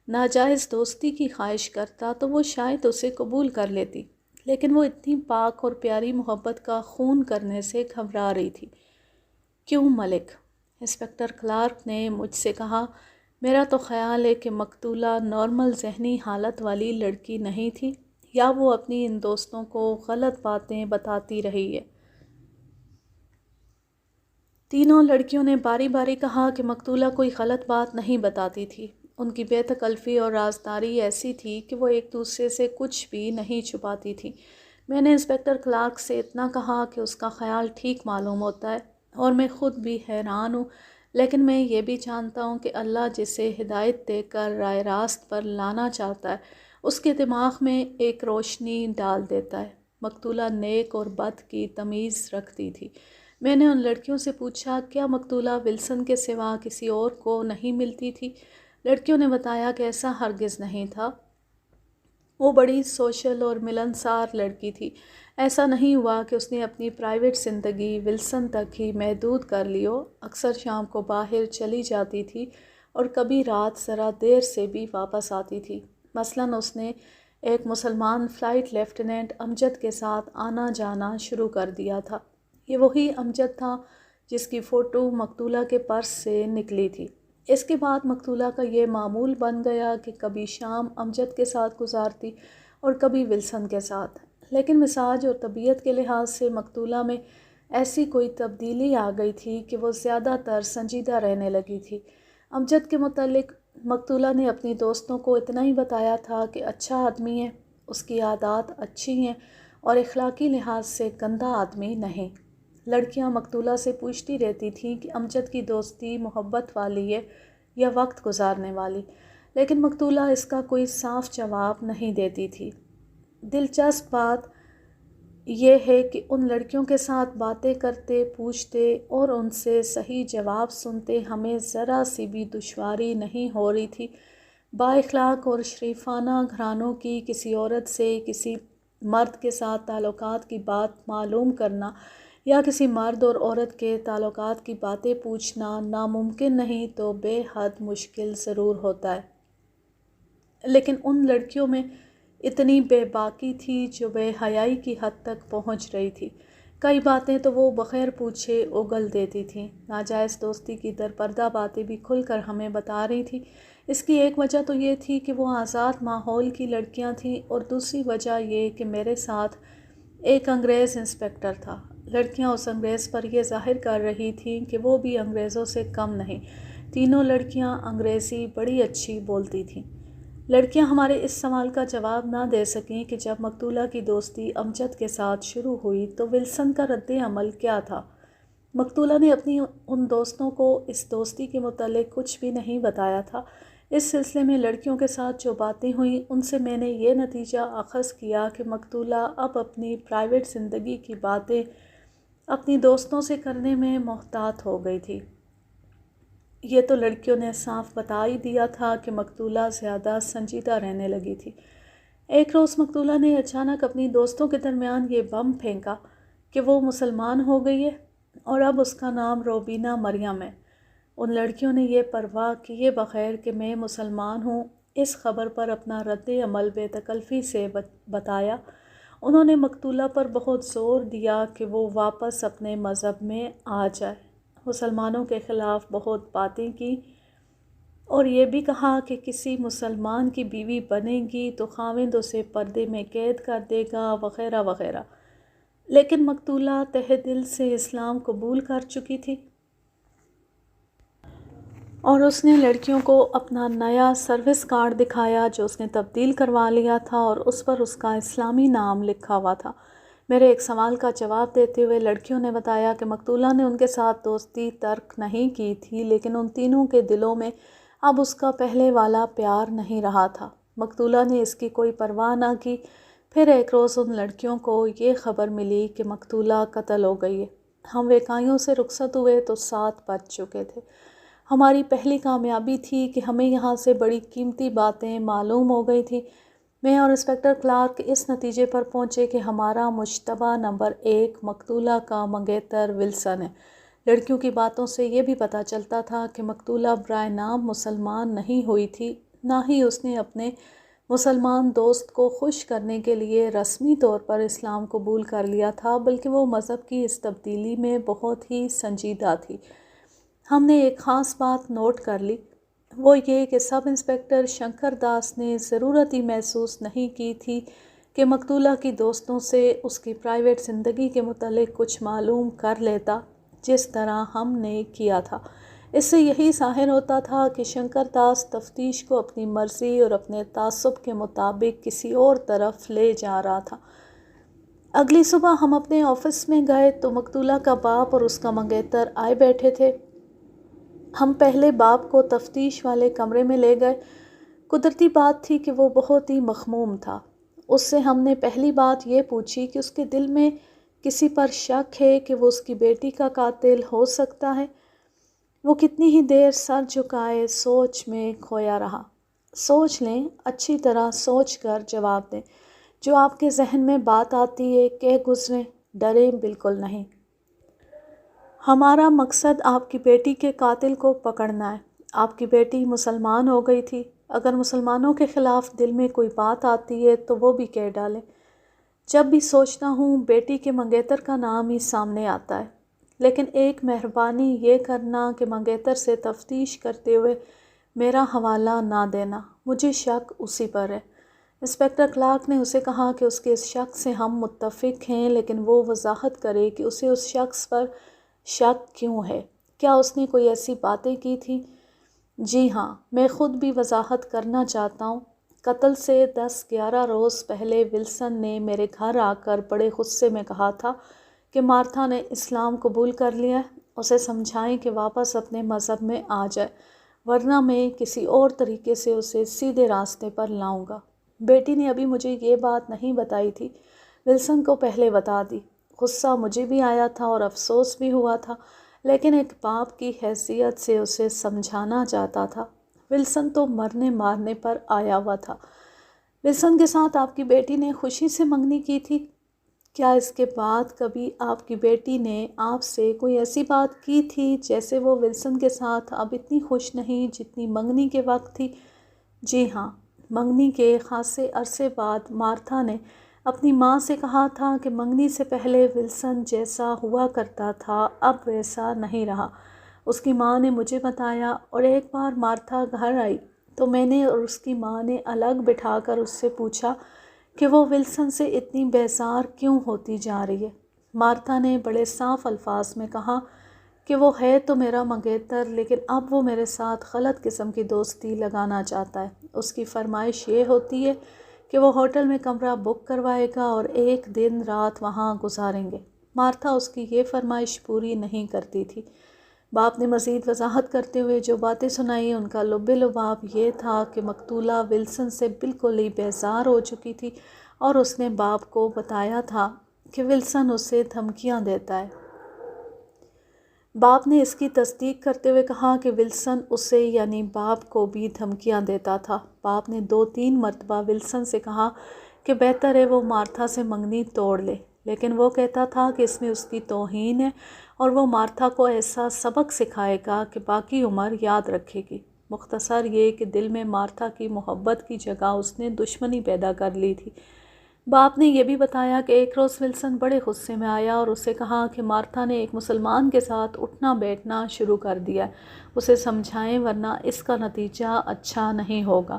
ناجائز دوستی کی خواہش کرتا تو وہ شاید اسے قبول کر لیتی، لیکن وہ اتنی پاک اور پیاری محبت کا خون کرنے سے گھبرا رہی تھی۔ کیوں ملک؟ انسپکٹر کلارک نے مجھ سے کہا۔ میرا تو خیال ہے کہ مقتولہ نارمل ذہنی حالت والی لڑکی نہیں تھی، یا وہ اپنی ان دوستوں کو غلط باتیں بتاتی رہی ہے۔ تینوں لڑکیوں نے باری باری کہا کہ مقتولہ کوئی غلط بات نہیں بتاتی تھی۔ ان کی بے تکلفی اور رازداری ایسی تھی کہ وہ ایک دوسرے سے کچھ بھی نہیں چھپاتی تھی۔ میں نے انسپکٹر کلارک سے اتنا کہا کہ اس کا خیال ٹھیک معلوم ہوتا ہے اور میں خود بھی حیران ہوں، لیکن میں یہ بھی جانتا ہوں کہ اللہ جسے ہدایت دے کر راہ راست پر لانا چاہتا ہے اس کے دماغ میں ایک روشنی ڈال دیتا ہے۔ مقتولہ نیک اور بد کی تمیز رکھتی تھی۔ میں نے ان لڑکیوں سے پوچھا کیا مقتولہ ولسن کے سوا کسی اور کو نہیں ملتی تھی؟ لڑکیوں نے بتایا کہ ایسا ہرگز نہیں تھا۔ وہ بڑی سوشل اور ملنسار لڑکی تھی۔ ایسا نہیں ہوا کہ اس نے اپنی پرائیویٹ زندگی ولسن تک ہی محدود کر لی ہو۔ اکثر شام کو باہر چلی جاتی تھی اور کبھی رات ذرا دیر سے بھی واپس آتی تھی۔ مثلاً اس نے ایک مسلمان فلائٹ لیفٹیننٹ امجد کے ساتھ آنا جانا شروع کر دیا تھا۔ یہ وہی امجد تھا جس کی فوٹو مقتولہ کے پرس سے نکلی تھی۔ اس کے بعد مقتولہ کا یہ معمول بن گیا کہ کبھی شام امجد کے ساتھ گزارتی اور کبھی ولسن کے ساتھ، لیکن مزاج اور طبیعت کے لحاظ سے مقتولہ میں ایسی کوئی تبدیلی آ گئی تھی کہ وہ زیادہ تر سنجیدہ رہنے لگی تھی۔ امجد کے متعلق مقتولہ نے اپنی دوستوں کو اتنا ہی بتایا تھا کہ اچھا آدمی ہے، اس کی عادات اچھی ہیں اور اخلاقی لحاظ سے گندہ آدمی نہیں۔ لڑکیاں مقتولہ سے پوچھتی رہتی تھیں کہ امجد کی دوستی محبت والی ہے یا وقت گزارنے والی، لیکن مقتولہ اس کا کوئی صاف جواب نہیں دیتی تھی۔ دلچسپ بات یہ ہے کہ ان لڑکیوں کے ساتھ باتیں کرتے، پوچھتے اور ان سے صحیح جواب سنتے ہمیں ذرا سی بھی دشواری نہیں ہو رہی تھی۔ با اخلاق اور شریفانہ گھرانوں کی کسی عورت سے کسی مرد کے ساتھ تعلقات کی بات معلوم کرنا یا کسی مرد اور عورت کے تعلقات کی باتیں پوچھنا ناممکن نہیں تو بے حد مشکل ضرور ہوتا ہے، لیکن ان لڑکیوں میں اتنی بے باکی تھی جو بے حیائی کی حد تک پہنچ رہی تھی۔ کئی باتیں تو وہ بغیر پوچھے اگل دیتی تھیں۔ ناجائز دوستی کی درپردہ باتیں بھی کھل کر ہمیں بتا رہی تھی۔ اس کی ایک وجہ تو یہ تھی کہ وہ آزاد ماحول کی لڑکیاں تھیں اور دوسری وجہ یہ کہ میرے ساتھ ایک انگریز انسپکٹر تھا۔ لڑکیاں اس انگریز پر یہ ظاہر کر رہی تھیں کہ وہ بھی انگریزوں سے کم نہیں۔ تینوں لڑکیاں انگریزی بڑی اچھی بولتی تھیں۔ لڑکیاں ہمارے اس سوال کا جواب نہ دے سکیں کہ جب مقتولہ کی دوستی امجد کے ساتھ شروع ہوئی تو ولسن کا رد عمل کیا تھا۔ مقتولہ نے اپنی ان دوستوں کو اس دوستی کے متعلق کچھ بھی نہیں بتایا تھا۔ اس سلسلے میں لڑکیوں کے ساتھ جو باتیں ہوئیں ان سے میں نے یہ نتیجہ اخذ کیا کہ مقتولہ اب اپنی پرائیویٹ زندگی کی باتیں اپنی دوستوں سے کرنے میں محتاط ہو گئی تھی۔ یہ تو لڑکیوں نے صاف بتا ہی دیا تھا کہ مقتولہ زیادہ سنجیدہ رہنے لگی تھی۔ ایک روز مقتولہ نے اچانک اپنی دوستوں کے درمیان یہ بم پھینکا کہ وہ مسلمان ہو گئی ہے اور اب اس کا نام روبینہ مریم ہے۔ ان لڑکیوں نے یہ پرواہ کیے بغیر کہ میں مسلمان ہوں اس خبر پر اپنا رد عمل بے تکلفی سے بتایا۔ انہوں نے مقتولہ پر بہت زور دیا کہ وہ واپس اپنے مذہب میں آ جائے، مسلمانوں کے خلاف بہت باتیں کی اور یہ بھی کہا کہ کسی مسلمان کی بیوی بنے گی تو خاوند اسے پردے میں قید کر دے گا وغیرہ وغیرہ۔ لیکن مقتولہ تہہ دل سے اسلام قبول کر چکی تھی اور اس نے لڑکیوں کو اپنا نیا سروس کارڈ دکھایا جو اس نے تبدیل کروا لیا تھا اور اس پر اس کا اسلامی نام لکھا ہوا تھا۔ میرے ایک سوال کا جواب دیتے ہوئے لڑکیوں نے بتایا کہ مقتولہ نے ان کے ساتھ دوستی ترک نہیں کی تھی، لیکن ان تینوں کے دلوں میں اب اس کا پہلے والا پیار نہیں رہا تھا۔ مقتولہ نے اس کی کوئی پرواہ نہ کی۔ پھر ایک روز ان لڑکیوں کو یہ خبر ملی کہ مقتولہ قتل ہو گئی ہے۔ ہم ویکائیوں سے رخصت ہوئے تو 7 بج چکے تھے۔ ہماری پہلی کامیابی تھی کہ ہمیں یہاں سے بڑی قیمتی باتیں معلوم ہو گئی تھیں۔ میں اور انسپکٹر کلارک اس نتیجے پر پہنچے کہ ہمارا مشتبہ نمبر 1 مقتولہ کا منگیتر ولسن ہے۔ لڑکیوں کی باتوں سے یہ بھی پتہ چلتا تھا کہ مقتولہ برائے نام مسلمان نہیں ہوئی تھی، نہ ہی اس نے اپنے مسلمان دوست کو خوش کرنے کے لیے رسمی طور پر اسلام قبول کر لیا تھا، بلکہ وہ مذہب کی اس تبدیلی میں بہت ہی سنجیدہ تھی۔ ہم نے ایک خاص بات نوٹ کر لی، وہ یہ کہ سب انسپکٹر شنکر داس نے ضرورت ہی محسوس نہیں کی تھی کہ مقتولہ کی دوستوں سے اس کی پرائیویٹ زندگی کے متعلق کچھ معلوم کر لیتا جس طرح ہم نے کیا تھا۔ اس سے یہی ظاہر ہوتا تھا کہ شنکر داس تفتیش کو اپنی مرضی اور اپنے تعصب کے مطابق کسی اور طرف لے جا رہا تھا۔ اگلی صبح ہم اپنے آفس میں گئے تو مقتولہ کا باپ اور اس کا منگیتر آئے بیٹھے تھے۔ ہم پہلے باپ کو تفتیش والے کمرے میں لے گئے۔ قدرتی بات تھی کہ وہ بہت ہی مغموم تھا۔ اس سے ہم نے پہلی بات یہ پوچھی کہ اس کے دل میں کسی پر شک ہے کہ وہ اس کی بیٹی کا قاتل ہو سکتا ہے۔ وہ کتنی ہی دیر سر جھکائے سوچ میں کھویا رہا۔ سوچ لیں، اچھی طرح سوچ کر جواب دیں، جو آپ کے ذہن میں بات آتی ہے کہہ گزریں، ڈریں بالکل نہیں۔ ہمارا مقصد آپ کی بیٹی کے قاتل کو پکڑنا ہے۔ آپ کی بیٹی مسلمان ہو گئی تھی، اگر مسلمانوں کے خلاف دل میں کوئی بات آتی ہے تو وہ بھی کہہ ڈالیں۔ جب بھی سوچتا ہوں بیٹی کے منگیتر کا نام ہی سامنے آتا ہے، لیکن ایک مہربانی یہ کرنا کہ منگیتر سے تفتیش کرتے ہوئے میرا حوالہ نہ دینا، مجھے شک اسی پر ہے۔ انسپکٹر کلارک نے اسے کہا کہ اس کے اس شک سے ہم متفق ہیں، لیکن وہ وضاحت کرے کہ اسے اس شخص پر شک کیوں ہے۔ کیا اس نے کوئی ایسی باتیں کی تھیں؟ جی ہاں، میں خود بھی وضاحت کرنا چاہتا ہوں۔ قتل سے 10-11 روز پہلے ولسن نے میرے گھر آ کر بڑے غصے میں کہا تھا کہ مارتھا نے اسلام قبول کر لیا ہے، اسے سمجھائیں کہ واپس اپنے مذہب میں آ جائے، ورنہ میں کسی اور طریقے سے اسے سیدھے راستے پر لاؤں گا۔ بیٹی نے ابھی مجھے یہ بات نہیں بتائی تھی، ولسن کو پہلے بتا دی۔ غصہ مجھے بھی آیا تھا اور افسوس بھی ہوا تھا، لیکن ایک باپ کی حیثیت سے اسے سمجھانا چاہتا تھا۔ ولسن تو مرنے مارنے پر آیا ہوا تھا۔ ولسن کے ساتھ آپ کی بیٹی نے خوشی سے منگنی کی تھی؟ کیا اس کے بعد کبھی آپ کی بیٹی نے آپ سے کوئی ایسی بات کی تھی جیسے وہ ولسن کے ساتھ اب اتنی خوش نہیں جتنی منگنی کے وقت تھی؟ جی ہاں، منگنی کے خاصے عرصے بعد مارتھا نے اپنی ماں سے کہا تھا کہ منگنی سے پہلے ولسن جیسا ہوا کرتا تھا اب ویسا نہیں رہا۔ اس کی ماں نے مجھے بتایا، اور ایک بار مارتھا گھر آئی تو میں نے اور اس کی ماں نے الگ بٹھا کر اس سے پوچھا کہ وہ ولسن سے اتنی بیزار کیوں ہوتی جا رہی ہے۔ مارتھا نے بڑے صاف الفاظ میں کہا کہ وہ ہے تو میرا منگیتر، لیکن اب وہ میرے ساتھ غلط قسم کی دوستی لگانا چاہتا ہے۔ اس کی فرمائش یہ ہوتی ہے کہ وہ ہوٹل میں کمرہ بک کروائے گا اور 1 دن رات وہاں گزاریں گے۔ مارتھا اس کی یہ فرمائش پوری نہیں کرتی تھی۔ باپ نے مزید وضاحت کرتے ہوئے جو باتیں سنائی ان کا لب لباب یہ تھا کہ مقتولہ ولسن سے بالکل ہی بیزار ہو چکی تھی، اور اس نے باپ کو بتایا تھا کہ ولسن اسے دھمکیاں دیتا ہے۔ باپ نے اس کی تصدیق کرتے ہوئے کہا کہ ولسن اسے یعنی باپ کو بھی دھمکیاں دیتا تھا۔ باپ نے 2-3 مرتبہ ولسن سے کہا کہ بہتر ہے وہ مارتھا سے منگنی توڑ لے، لیکن وہ کہتا تھا کہ اس میں اس کی توہین ہے اور وہ مارتھا کو ایسا سبق سکھائے گا کہ باقی عمر یاد رکھے گی۔ مختصر یہ کہ دل میں مارتھا کی محبت کی جگہ اس نے دشمنی پیدا کر لی تھی۔ باپ نے یہ بھی بتایا کہ ایک روز ولسن بڑے غصے میں آیا اور اسے کہا کہ مارتھا نے ایک مسلمان کے ساتھ اٹھنا بیٹھنا شروع کر دیا ہے، اسے سمجھائیں ورنہ اس کا نتیجہ اچھا نہیں ہوگا۔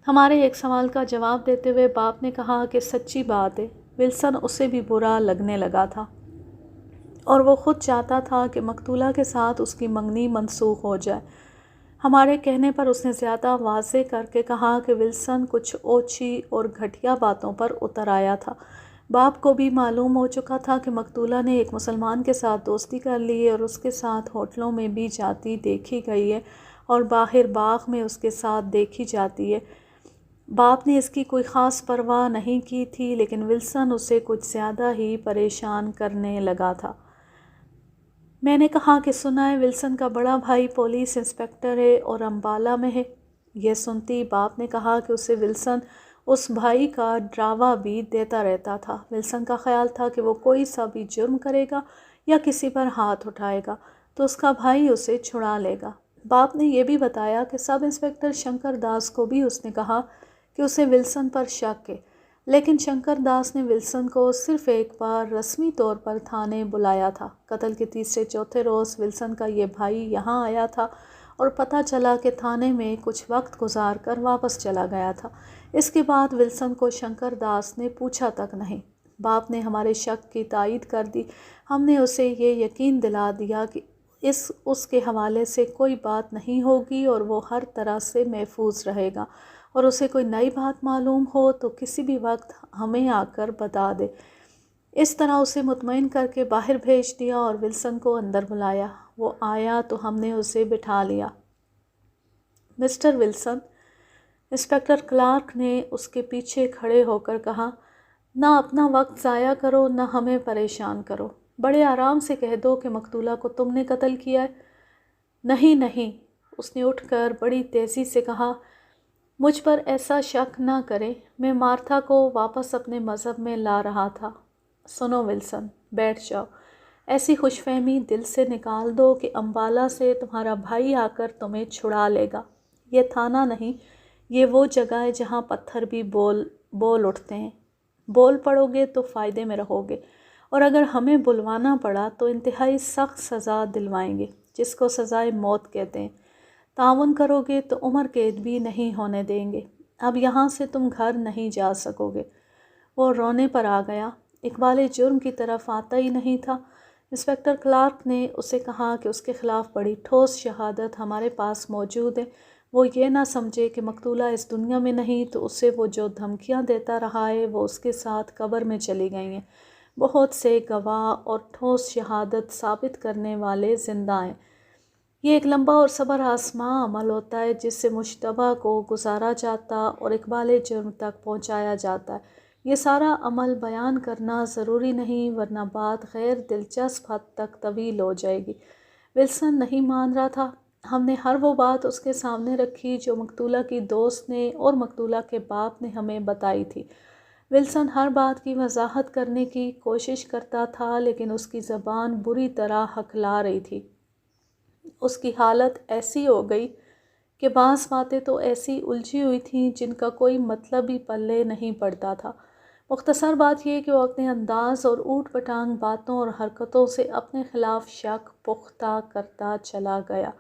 ہمارے ایک سوال کا جواب دیتے ہوئے باپ نے کہا کہ سچی بات ہے، ولسن اسے بھی برا لگنے لگا تھا اور وہ خود چاہتا تھا کہ مقتولہ کے ساتھ اس کی منگنی منسوخ ہو جائے۔ ہمارے کہنے پر اس نے زیادہ واضح کر کے کہا کہ ولسن کچھ اوچھی اور گھٹیا باتوں پر اتر آیا تھا۔ باپ کو بھی معلوم ہو چکا تھا کہ مقتولہ نے ایک مسلمان کے ساتھ دوستی کر لی ہے اور اس کے ساتھ ہوٹلوں میں بھی جاتی دیکھی گئی ہے اور باہر باغ میں اس کے ساتھ دیکھی جاتی ہے۔ باپ نے اس کی کوئی خاص پرواہ نہیں کی تھی، لیکن ولسن اسے کچھ زیادہ ہی پریشان کرنے لگا تھا۔ میں نے کہا کہ سنا ہے ولسن کا بڑا بھائی پولیس انسپکٹر ہے اور امبالہ میں ہے۔ یہ سنتی باپ نے کہا کہ اسے ولسن اس بھائی کا ڈراوا بھی دیتا رہتا تھا۔ ولسن کا خیال تھا کہ وہ کوئی سا بھی جرم کرے گا یا کسی پر ہاتھ اٹھائے گا تو اس کا بھائی اسے چھڑا لے گا۔ باپ نے یہ بھی بتایا کہ سب انسپکٹر شنکر داس کو بھی اس نے کہا کہ اسے ولسن پر شک ہے، لیکن شنکر داس نے ولسن کو صرف ایک بار رسمی طور پر تھانے بلایا تھا۔ قتل کے تیسرے چوتھے روز ولسن کا یہ بھائی یہاں آیا تھا اور پتہ چلا کہ تھانے میں کچھ وقت گزار کر واپس چلا گیا تھا۔ اس کے بعد ولسن کو شنکر داس نے پوچھا تک نہیں۔ باپ نے ہمارے شک کی تائید کر دی۔ ہم نے اسے یہ یقین دلا دیا کہ اس کے حوالے سے کوئی بات نہیں ہوگی اور وہ ہر طرح سے محفوظ رہے گا، اور اسے کوئی نئی بات معلوم ہو تو کسی بھی وقت ہمیں آ کر بتا دے۔ اس طرح اسے مطمئن کر کے باہر بھیج دیا اور ولسن کو اندر بلایا۔ وہ آیا تو ہم نے اسے بٹھا لیا۔ مسٹر ولسن، انسپکٹر کلارک نے اس کے پیچھے کھڑے ہو کر کہا، نہ اپنا وقت ضائع کرو نہ ہمیں پریشان کرو، بڑے آرام سے کہہ دو کہ مقتولہ کو تم نے قتل کیا ہے۔ نہیں نہیں، اس نے اٹھ کر بڑی تیزی سے کہا، مجھ پر ایسا شک نہ کریں، میں مارتھا کو واپس اپنے مذہب میں لا رہا تھا۔ سنو ولسن، بیٹھ جاؤ، ایسی خوش فہمی دل سے نکال دو کہ امبالہ سے تمہارا بھائی آ کر تمہیں چھڑا لے گا۔ یہ تھانہ نہیں، یہ وہ جگہ ہے جہاں پتھر بھی بول اٹھتے ہیں۔ بول پڑو گے تو فائدے میں رہو گے، اور اگر ہمیں بلوانا پڑا تو انتہائی سخت سزا دلوائیں گے، جس کو سزائے موت کہتے ہیں۔ تعاون کرو گے تو عمر قید بھی نہیں ہونے دیں گے۔ اب یہاں سے تم گھر نہیں جا سکو گے۔ وہ رونے پر آ گیا، اقبال جرم کی طرف آتا ہی نہیں تھا۔ انسپکٹر کلارک نے اسے کہا کہ اس کے خلاف بڑی ٹھوس شہادت ہمارے پاس موجود ہے، وہ یہ نہ سمجھے کہ مقتولہ اس دنیا میں نہیں تو اسے وہ جو دھمکیاں دیتا رہا ہے وہ اس کے ساتھ قبر میں چلی گئی ہیں۔ بہت سے گواہ اور ٹھوس شہادت ثابت کرنے والے زندہ ہیں۔ یہ ایک لمبا اور صبر آزما عمل ہوتا ہے جس سے مشتبہ کو گزارا جاتا اور اقبال جرم تک پہنچایا جاتا ہے۔ یہ سارا عمل بیان کرنا ضروری نہیں، ورنہ بات غیر دلچسپ حد تک طویل ہو جائے گی۔ ولسن نہیں مان رہا تھا۔ ہم نے ہر وہ بات اس کے سامنے رکھی جو مقتولہ کی دوست نے اور مقتولہ کے باپ نے ہمیں بتائی تھی۔ ولسن ہر بات کی وضاحت کرنے کی کوشش کرتا تھا، لیکن اس کی زبان بری طرح ہکلا رہی تھی۔ اس کی حالت ایسی ہو گئی کہ بعض باتیں تو ایسی الجھی ہوئی تھیں جن کا کوئی مطلب ہی پلے نہیں پڑتا تھا۔ مختصر بات یہ کہ وہ اپنے انداز اور اوٹ پٹانگ باتوں اور حرکتوں سے اپنے خلاف شک پختہ کرتا چلا گیا۔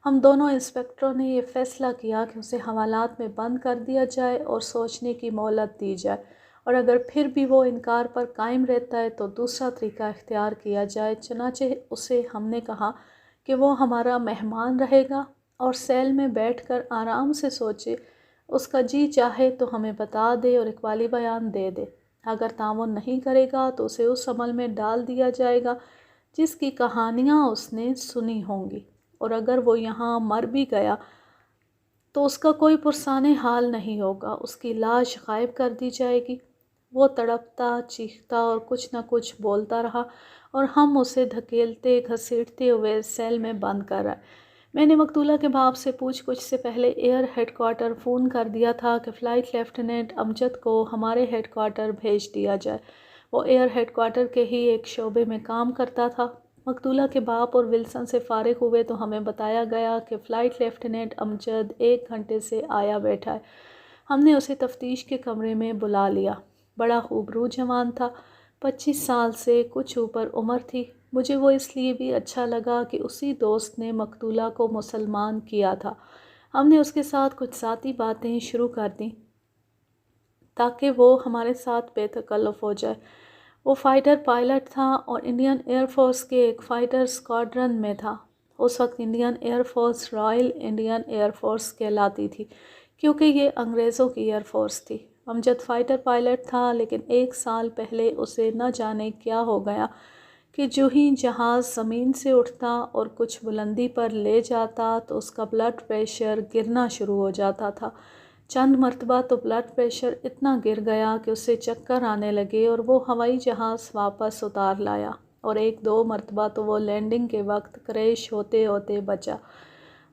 ہم دونوں انسپکٹروں نے یہ فیصلہ کیا کہ اسے حوالات میں بند کر دیا جائے اور سوچنے کی مہلت دی جائے، اور اگر پھر بھی وہ انکار پر قائم رہتا ہے تو دوسرا طریقہ اختیار کیا جائے۔ چنانچہ اسے ہم نے کہا کہ وہ ہمارا مہمان رہے گا اور سیل میں بیٹھ کر آرام سے سوچے، اس کا جی چاہے تو ہمیں بتا دے اور اقبالی بیان دے دے۔ اگر تعاون نہیں کرے گا تو اسے اس عمل میں ڈال دیا جائے گا جس کی کہانیاں اس نے سنی ہوں گی، اور اگر وہ یہاں مر بھی گیا تو اس کا کوئی پرسان حال نہیں ہوگا، اس کی لاش غائب کر دی جائے گی۔ وہ تڑپتا چیختا اور کچھ نہ کچھ بولتا رہا اور ہم اسے دھکیلتے گھسیٹتے ہوئے سیل میں بند کر آئے۔ میں نے مقتولہ کے باپ سے پوچھ گچھ سے پہلے ایئر ہیڈ کوارٹر فون کر دیا تھا کہ فلائٹ لیفٹیننٹ امجد کو ہمارے ہیڈ کوارٹر بھیج دیا جائے۔ وہ ایئر ہیڈ کوارٹر کے ہی ایک شعبے میں کام کرتا تھا۔ مقتولہ کے باپ اور ولسن سے فارغ ہوئے تو ہمیں بتایا گیا کہ فلائٹ لیفٹیننٹ امجد 1 گھنٹے سے آیا بیٹھا ہے۔ ہم نے اسے تفتیش کے کمرے میں بلا لیا۔ بڑا خوبرو جوان تھا، 25 سال سے کچھ اوپر عمر تھی۔ مجھے وہ اس لیے بھی اچھا لگا کہ اسی دوست نے مقتولہ کو مسلمان کیا تھا۔ ہم نے اس کے ساتھ کچھ ذاتی باتیں شروع کر دیں تاکہ وہ ہمارے ساتھ بے تکلف ہو جائے۔ وہ فائٹر پائلٹ تھا اور انڈین ایئر فورس کے ایک فائٹر اسکواڈرن میں تھا۔ اس وقت Indian air force Royal Indian air force کہلاتی تھی کیونکہ یہ انگریزوں کی ایئر فورس تھی۔ امجد فائٹر پائلٹ تھا، لیکن 1 سال پہلے اسے نہ جانے کیا ہو گیا کہ جو ہی جہاز زمین سے اٹھتا اور کچھ بلندی پر لے جاتا تو اس کا بلڈ پریشر گرنا شروع ہو جاتا تھا۔ چند مرتبہ تو بلڈ پریشر اتنا گر گیا کہ اسے چکر آنے لگے اور وہ ہوائی جہاز واپس اتار لایا، اور 1-2 مرتبہ تو وہ لینڈنگ کے وقت کریش ہوتے ہوتے بچا۔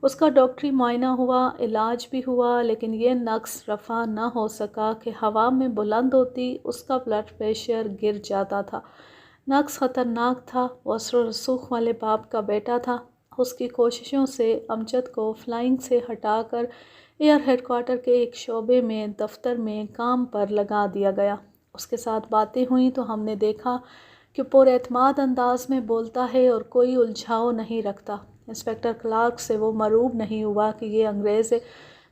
اس کا ڈاکٹری معائنہ ہوا، علاج بھی ہوا، لیکن یہ نقص رفع نہ ہو سکا کہ ہوا میں بلند ہوتی اس کا بلڈ پریشر گر جاتا تھا۔ نقص خطرناک تھا۔ وہ اثر و رسوخ والے باپ کا بیٹا تھا۔ اس کی کوششوں سے امجد کو فلائنگ سے ہٹا کر ایئر ہیڈ کوارٹر کے ایک شعبے میں دفتر میں کام پر لگا دیا گیا۔ اس کے ساتھ باتیں ہوئیں تو ہم نے دیکھا کہ پر اعتماد انداز میں بولتا ہے اور کوئی الجھاؤ نہیں رکھتا۔ انسپکٹر کلارک سے وہ مرعوب نہیں ہوا کہ یہ انگریز ہے،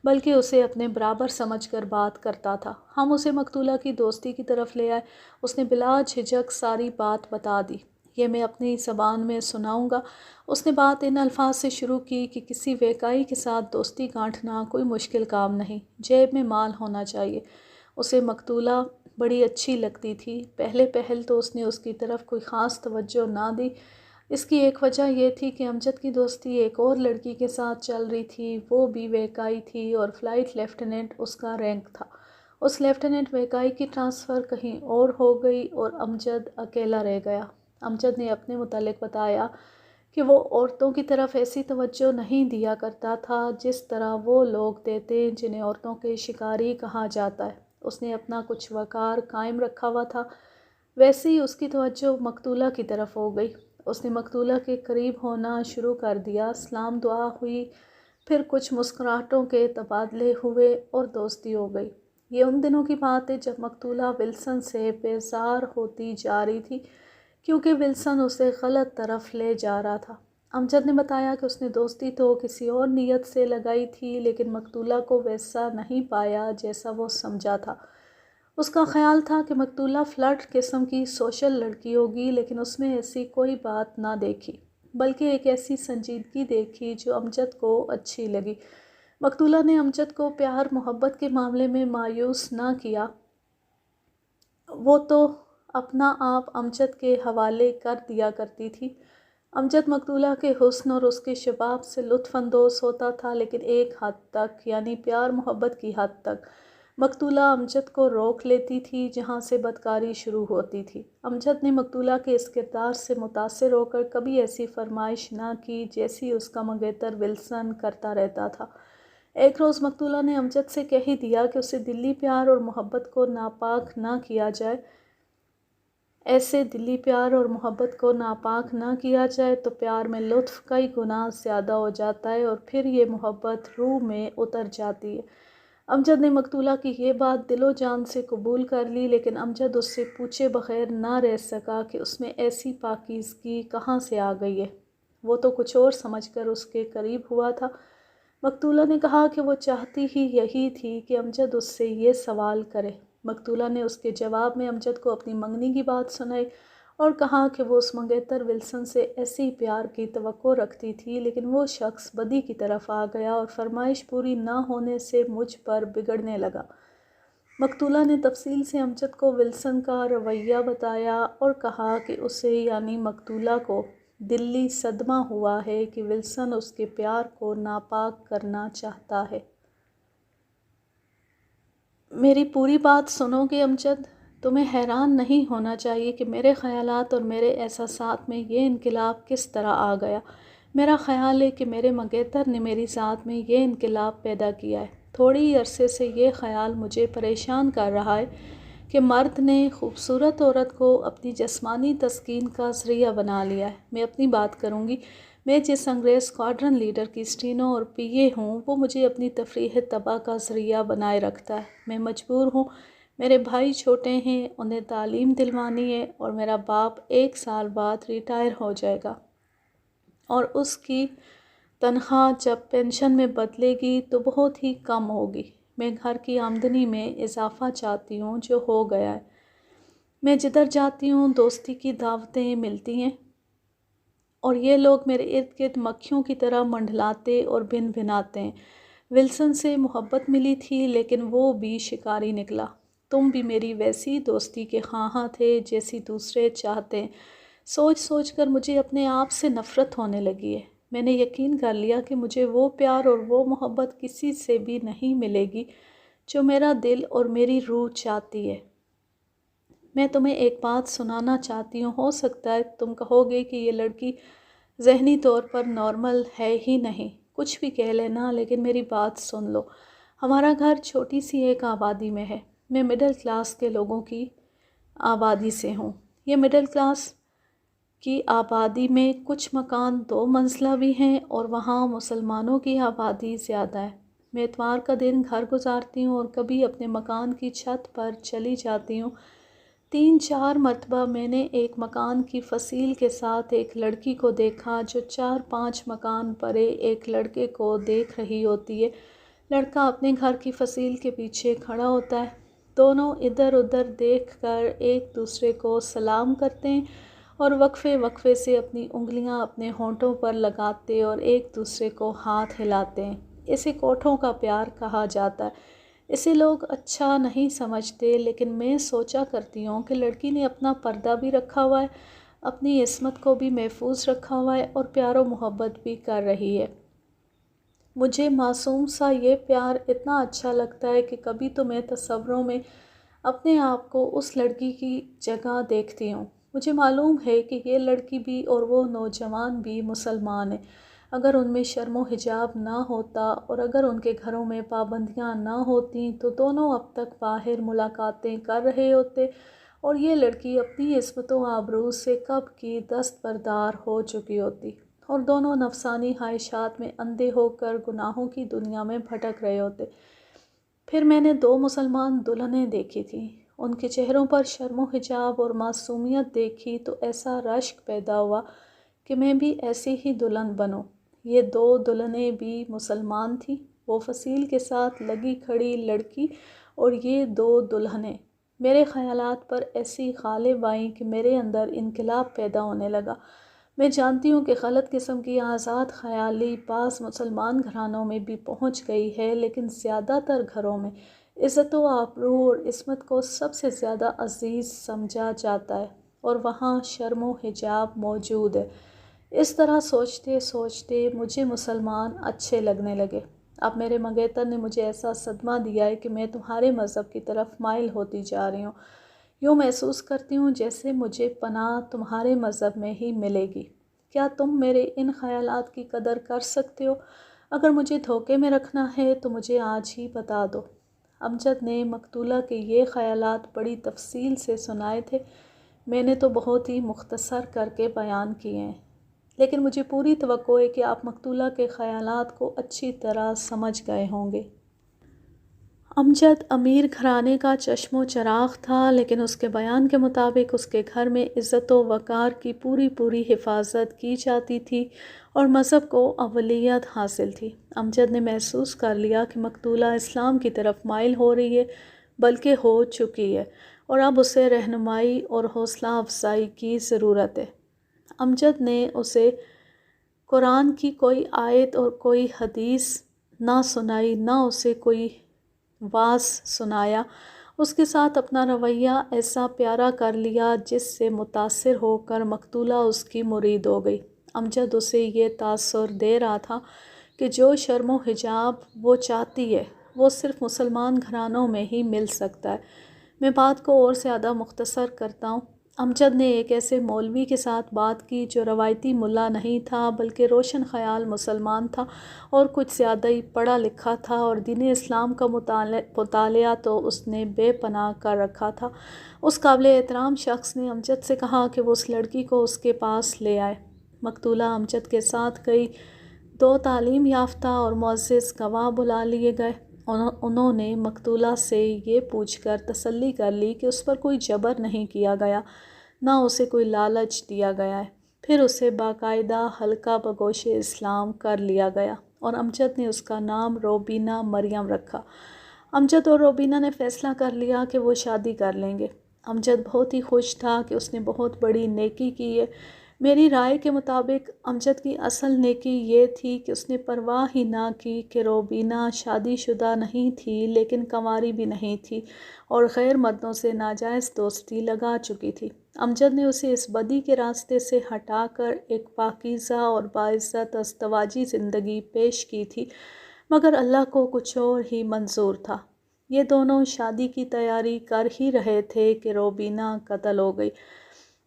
بلکہ اسے اپنے برابر سمجھ کر بات کرتا تھا۔ ہم اسے مقتولہ کی دوستی کی طرف لے آئے۔ اس نے بلا جھجک ساری بات بتا دی۔ یہ میں اپنی زبان میں سناؤں گا۔ اس نے بات ان الفاظ سے شروع کی کہ کسی ویکائی کے ساتھ دوستی گانٹھنا کوئی مشکل کام نہیں، جیب میں مال ہونا چاہیے۔ اسے مقتولہ بڑی اچھی لگتی تھی۔ پہل تو اس نے اس کی طرف کوئی خاص توجہ نہ دی۔ اس کی ایک وجہ یہ تھی کہ امجد کی دوستی ایک اور لڑکی کے ساتھ چل رہی تھی، وہ بھی ویکائی تھی اور فلائٹ لیفٹیننٹ اس کا رینک تھا۔ اس لیفٹیننٹ ویکائی کی ٹرانسفر کہیں اور ہو گئی اور امجد اکیلا رہ گیا۔ امجد نے اپنے متعلق بتایا کہ وہ عورتوں کی طرف ایسی توجہ نہیں دیا کرتا تھا جس طرح وہ لوگ دیتے جنہیں عورتوں کے شکاری کہا جاتا ہے۔ اس نے اپنا کچھ وقار قائم رکھا ہوا تھا۔ ویسے ہی اس کی توجہ مقتولہ کی طرف ہو گئی۔ اس نے مقتولہ کے قریب ہونا شروع کر دیا۔ سلام دعا ہوئی، پھر کچھ مسکراہٹوں کے تبادلے ہوئے اور دوستی ہو گئی۔ یہ ان دنوں کی بات ہے جب مقتولہ ولسن سے بیزار ہوتی جا رہی تھی کیونکہ ولسن اسے غلط طرف لے جا رہا تھا۔ امجد نے بتایا کہ اس نے دوستی تو کسی اور نیت سے لگائی تھی، لیکن مقتولہ کو ویسا نہیں پایا جیسا وہ سمجھا تھا۔ اس کا خیال تھا کہ مقتولہ فلرٹ قسم کی سوشل لڑکی ہوگی، لیکن اس میں ایسی کوئی بات نہ دیکھی، بلکہ ایک ایسی سنجیدگی دیکھی جو امجد کو اچھی لگی۔ مقتولہ نے امجد کو پیار محبت کے معاملے میں مایوس نہ کیا۔ وہ تو اپنا آپ امجد کے حوالے کر دیا کرتی تھی۔ امجد مقتولہ کے حسن اور اس کے شباب سے لطف اندوز ہوتا تھا، لیکن ایک حد تک، یعنی پیار محبت کی حد تک۔ مقتولہ امجد کو روک لیتی تھی جہاں سے بدکاری شروع ہوتی تھی۔ امجد نے مقتولہ کے اس کردار سے متاثر ہو کر کبھی ایسی فرمائش نہ کی جیسی اس کا منگیتر ولسن کرتا رہتا تھا۔ ایک روز مقتولہ نے امجد سے کہہ ہی دیا کہ اسے دلی پیار اور محبت کو ناپاک نہ کیا جائے۔ ایسے دلی پیار اور محبت کو ناپاک نہ کیا جائے تو پیار میں لطف کئی گنا زیادہ ہو جاتا ہے اور پھر یہ محبت روح میں اتر جاتی ہے۔ امجد نے مقتولہ کی یہ بات دل و جان سے قبول کر لی، لیکن امجد اس سے پوچھے بغیر نہ رہ سکا کہ اس میں ایسی پاکیزگی کہاں سے آ گئی ہے۔ وہ تو کچھ اور سمجھ کر اس کے قریب ہوا تھا۔ مقتولہ نے کہا کہ وہ چاہتی ہی یہی تھی کہ امجد اس سے یہ سوال کرے۔ مقتولہ نے اس کے جواب میں امجد کو اپنی منگنی کی بات سنائی اور کہا کہ وہ اس منگیتر ولسن سے ایسی پیار کی توقع رکھتی تھی، لیکن وہ شخص بدی کی طرف آ گیا اور فرمائش پوری نہ ہونے سے مجھ پر بگڑنے لگا۔ مقتولہ نے تفصیل سے امجد کو ولسن کا رویہ بتایا اور کہا کہ اسے، یعنی مقتولہ کو، دلی صدمہ ہوا ہے کہ ولسن اس کے پیار کو ناپاک کرنا چاہتا ہے۔ میری پوری بات سنو گے امجد؟ تمہیں حیران نہیں ہونا چاہیے کہ میرے خیالات اور میرے احساسات میں یہ انقلاب کس طرح آ گیا۔ میرا خیال ہے کہ میرے منگیتر نے میری ذات میں یہ انقلاب پیدا کیا ہے۔ تھوڑی ہی عرصے سے یہ خیال مجھے پریشان کر رہا ہے کہ مرد نے خوبصورت عورت کو اپنی جسمانی تسکین کا ذریعہ بنا لیا ہے۔ میں اپنی بات کروں گی۔ میں جس انگریز اسکواڈرن لیڈر کی اسٹینو اور پی اے ہوں، وہ مجھے اپنی تفریح تباہ کا ذریعہ بنائے رکھتا ہے۔ میں مجبور ہوں، میرے بھائی چھوٹے ہیں، انہیں تعلیم دلوانی ہے، اور میرا باپ 1 سال بعد ریٹائر ہو جائے گا، اور اس کی تنخواہ جب پینشن میں بدلے گی تو بہت ہی کم ہوگی۔ میں گھر کی آمدنی میں اضافہ چاہتی ہوں، جو ہو گیا ہے۔ میں جدھر جاتی ہوں دوستی کی دعوتیں ملتی ہیں، اور یہ لوگ میرے ارد گرد مکھیوں کی طرح منڈلاتے اور بن بھناتے ہیں۔ ولسن سے محبت ملی تھی، لیکن وہ بھی شکاری نکلا۔ تم بھی میری ویسی دوستی کے خواہاں تھے جیسی دوسرے چاہتے ہیں۔ سوچ سوچ کر مجھے اپنے آپ سے نفرت ہونے لگی ہے۔ میں نے یقین کر لیا کہ مجھے وہ پیار اور وہ محبت کسی سے بھی نہیں ملے گی جو میرا دل اور میری روح چاہتی ہے۔ میں تمہیں ایک بات سنانا چاہتی ہوں۔ ہو سکتا ہے تم کہو گے کہ یہ لڑکی ذہنی طور پر نارمل ہے ہی نہیں۔ کچھ بھی کہہ لینا، لیکن میری بات سن لو۔ ہمارا گھر چھوٹی سی ایک آبادی میں ہے۔ میں مڈل کلاس کے لوگوں کی آبادی سے ہوں۔ یہ مڈل کلاس کی آبادی میں کچھ مکان 2 منزلہ بھی ہیں، اور وہاں مسلمانوں کی آبادی زیادہ ہے۔ میں اتوار کا دن گھر گزارتی ہوں اور کبھی اپنے مکان کی چھت پر چلی جاتی ہوں۔ 3-4 مرتبہ میں نے ایک مکان کی فصیل کے ساتھ ایک لڑکی کو دیکھا جو 4-5 مکان پرے ایک لڑکے کو دیکھ رہی ہوتی ہے۔ لڑکا اپنے گھر کی فصیل کے پیچھے کھڑا ہوتا ہے۔ دونوں ادھر ادھر دیکھ کر ایک دوسرے کو سلام کرتے ہیں، اور وقفے وقفے سے اپنی انگلیاں اپنے ہونٹوں پر لگاتے اور ایک دوسرے کو ہاتھ ہلاتے ہیں۔ اسے کوٹھوں کا پیار کہا جاتا ہے۔ اسے لوگ اچھا نہیں سمجھتے، لیکن میں سوچا کرتی ہوں کہ لڑکی نے اپنا پردہ بھی رکھا ہوا ہے، اپنی عصمت کو بھی محفوظ رکھا ہوا ہے، اور پیار و محبت بھی کر رہی ہے۔ مجھے معصوم سا یہ پیار اتنا اچھا لگتا ہے کہ کبھی تو میں تصوروں میں اپنے آپ کو اس لڑکی کی جگہ دیکھتی ہوں۔ مجھے معلوم ہے کہ یہ لڑکی بھی اور وہ نوجوان بھی مسلمان ہیں۔ اگر ان میں شرم و حجاب نہ ہوتا، اور اگر ان کے گھروں میں پابندیاں نہ ہوتیں، تو دونوں اب تک باہر ملاقاتیں کر رہے ہوتے، اور یہ لڑکی اپنی عصمت و آبرو سے کب کی دستبردار ہو چکی ہوتی، اور دونوں نفسانی خواہشات میں اندھے ہو کر گناہوں کی دنیا میں بھٹک رہے ہوتے۔ پھر میں نے 2 مسلمان دلہنیں دیکھی تھیں۔ ان کے چہروں پر شرم و حجاب اور معصومیت دیکھی تو ایسا رشک پیدا ہوا کہ میں بھی ایسی ہی دلہن بنوں۔ یہ 2 دلہنیں بھی مسلمان تھیں، وہ فصیل کے ساتھ لگی کھڑی لڑکی اور یہ 2 دلہنیں۔ میرے خیالات پر ایسی غالب آئیں کہ میرے اندر انقلاب پیدا ہونے لگا۔ میں جانتی ہوں کہ غلط قسم کی آزاد خیالی بعض مسلمان گھرانوں میں بھی پہنچ گئی ہے، لیکن زیادہ تر گھروں میں عزت و آبرو اور عصمت کو سب سے زیادہ عزیز سمجھا جاتا ہے، اور وہاں شرم و حجاب موجود ہے۔ اس طرح سوچتے سوچتے مجھے مسلمان اچھے لگنے لگے۔ اب میرے منگیتر نے مجھے ایسا صدمہ دیا ہے کہ میں تمہارے مذہب کی طرف مائل ہوتی جا رہی ہوں۔ یوں محسوس کرتی ہوں جیسے مجھے پناہ تمہارے مذہب میں ہی ملے گی۔ کیا تم میرے ان خیالات کی قدر کر سکتے ہو؟ اگر مجھے دھوکے میں رکھنا ہے تو مجھے آج ہی بتا دو۔ امجد نے مقتولہ کے یہ خیالات بڑی تفصیل سے سنائے تھے۔ میں نے تو بہت ہی مختصر کر کے بیان کیے ہیں، لیکن مجھے پوری توقع ہے کہ آپ مقتولہ کے خیالات کو اچھی طرح سمجھ گئے ہوں گے۔ امجد امیر گھرانے کا چشم و چراغ تھا، لیکن اس کے بیان کے مطابق اس کے گھر میں عزت و وقار کی پوری حفاظت کی جاتی تھی، اور مذہب کو اولویت حاصل تھی۔ امجد نے محسوس کر لیا کہ مقتولہ اسلام کی طرف مائل ہو رہی ہے، بلکہ ہو چکی ہے، اور اب اسے رہنمائی اور حوصلہ افزائی کی ضرورت ہے۔ امجد نے اسے قرآن کی کوئی آیت اور کوئی حدیث نہ سنائی، نہ اسے کوئی واعظ سنایا۔ اس کے ساتھ اپنا رویہ ایسا پیارا کر لیا جس سے متاثر ہو کر مقتولہ اس کی مرید ہو گئی۔ امجد اسے یہ تاثر دے رہا تھا کہ جو شرم و حجاب وہ چاہتی ہے وہ صرف مسلمان گھرانوں میں ہی مل سکتا ہے۔ میں بات کو اور زیادہ مختصر کرتا ہوں۔ امجد نے ایک ایسے مولوی کے ساتھ بات کی جو روایتی ملا نہیں تھا بلکہ روشن خیال مسلمان تھا اور کچھ زیادہ ہی پڑھا لکھا تھا، اور دین اسلام کا مطالعہ تو اس نے بے پناہ کر رکھا تھا۔ اس قابل احترام شخص نے امجد سے کہا کہ وہ اس لڑکی کو اس کے پاس لے آئے۔ مقتولہ امجد کے ساتھ گئی۔ 2 تعلیم یافتہ اور معزز گواہ بلا لیے گئے۔ انہوں نے مقتولہ سے یہ پوچھ کر تسلی کر لی کہ اس پر کوئی جبر نہیں کیا گیا، نہ اسے کوئی لالچ دیا گیا ہے۔ پھر اسے باقاعدہ حلقہ بگوش اسلام کر لیا گیا اور امجد نے اس کا نام روبینہ مریم رکھا۔ امجد اور روبینہ نے فیصلہ کر لیا کہ وہ شادی کر لیں گے۔ امجد بہت ہی خوش تھا کہ اس نے بہت بڑی نیکی کی ہے۔ میری رائے کے مطابق امجد کی اصل نیکی یہ تھی کہ اس نے پرواہ ہی نہ کی کہ روبینہ شادی شدہ نہیں تھی لیکن کنواری بھی نہیں تھی اور غیر مردوں سے ناجائز دوستی لگا چکی تھی۔ امجد نے اسے اس بدی کے راستے سے ہٹا کر ایک پاکیزہ اور باعزت ازدواجی زندگی پیش کی تھی، مگر اللہ کو کچھ اور ہی منظور تھا۔ یہ دونوں شادی کی تیاری کر ہی رہے تھے کہ روبینہ قتل ہو گئی۔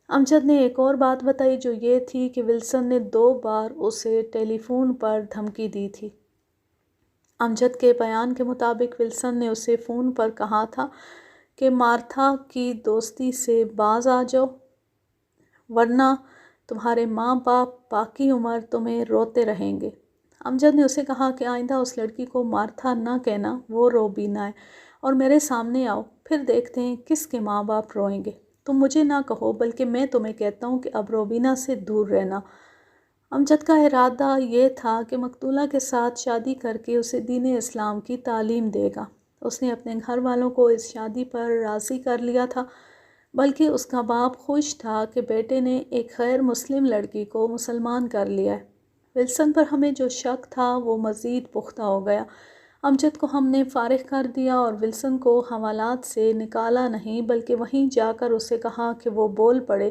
امجد نے ایک اور بات بتائی جو یہ تھی کہ ولسن نے 2 بار اسے ٹیلی فون پر دھمکی دی تھی۔ امجد کے بیان کے مطابق ولسن نے اسے فون پر کہا تھا کہ مارتھا کی دوستی سے باز آ جاؤ ورنہ تمہارے ماں باپ باقی عمر تمہیں روتے رہیں گے۔ امجد نے اسے کہا کہ آئندہ اس لڑکی کو مارتھا نہ کہنا، وہ روبینہ ہے، اور میرے سامنے آؤ، پھر دیکھتے ہیں کس کے ماں باپ روئیں گے۔ تم مجھے نہ کہو بلکہ میں تمہیں کہتا ہوں کہ اب روبینہ سے دور رہنا۔ امجد کا ارادہ یہ تھا کہ مقتولہ کے ساتھ شادی کر کے اسے دین اسلام کی تعلیم دے گا۔ اس نے اپنے گھر والوں کو اس شادی پر راضی کر لیا تھا، بلکہ اس کا باپ خوش تھا کہ بیٹے نے ایک غیر مسلم لڑکی کو مسلمان کر لیا ہے۔ ولسن پر ہمیں جو شک تھا وہ مزید پختہ ہو گیا۔ امجد کو ہم نے فارغ کر دیا اور ولسن کو حوالات سے نکالا نہیں بلکہ وہیں جا کر اسے کہا کہ وہ بول پڑے،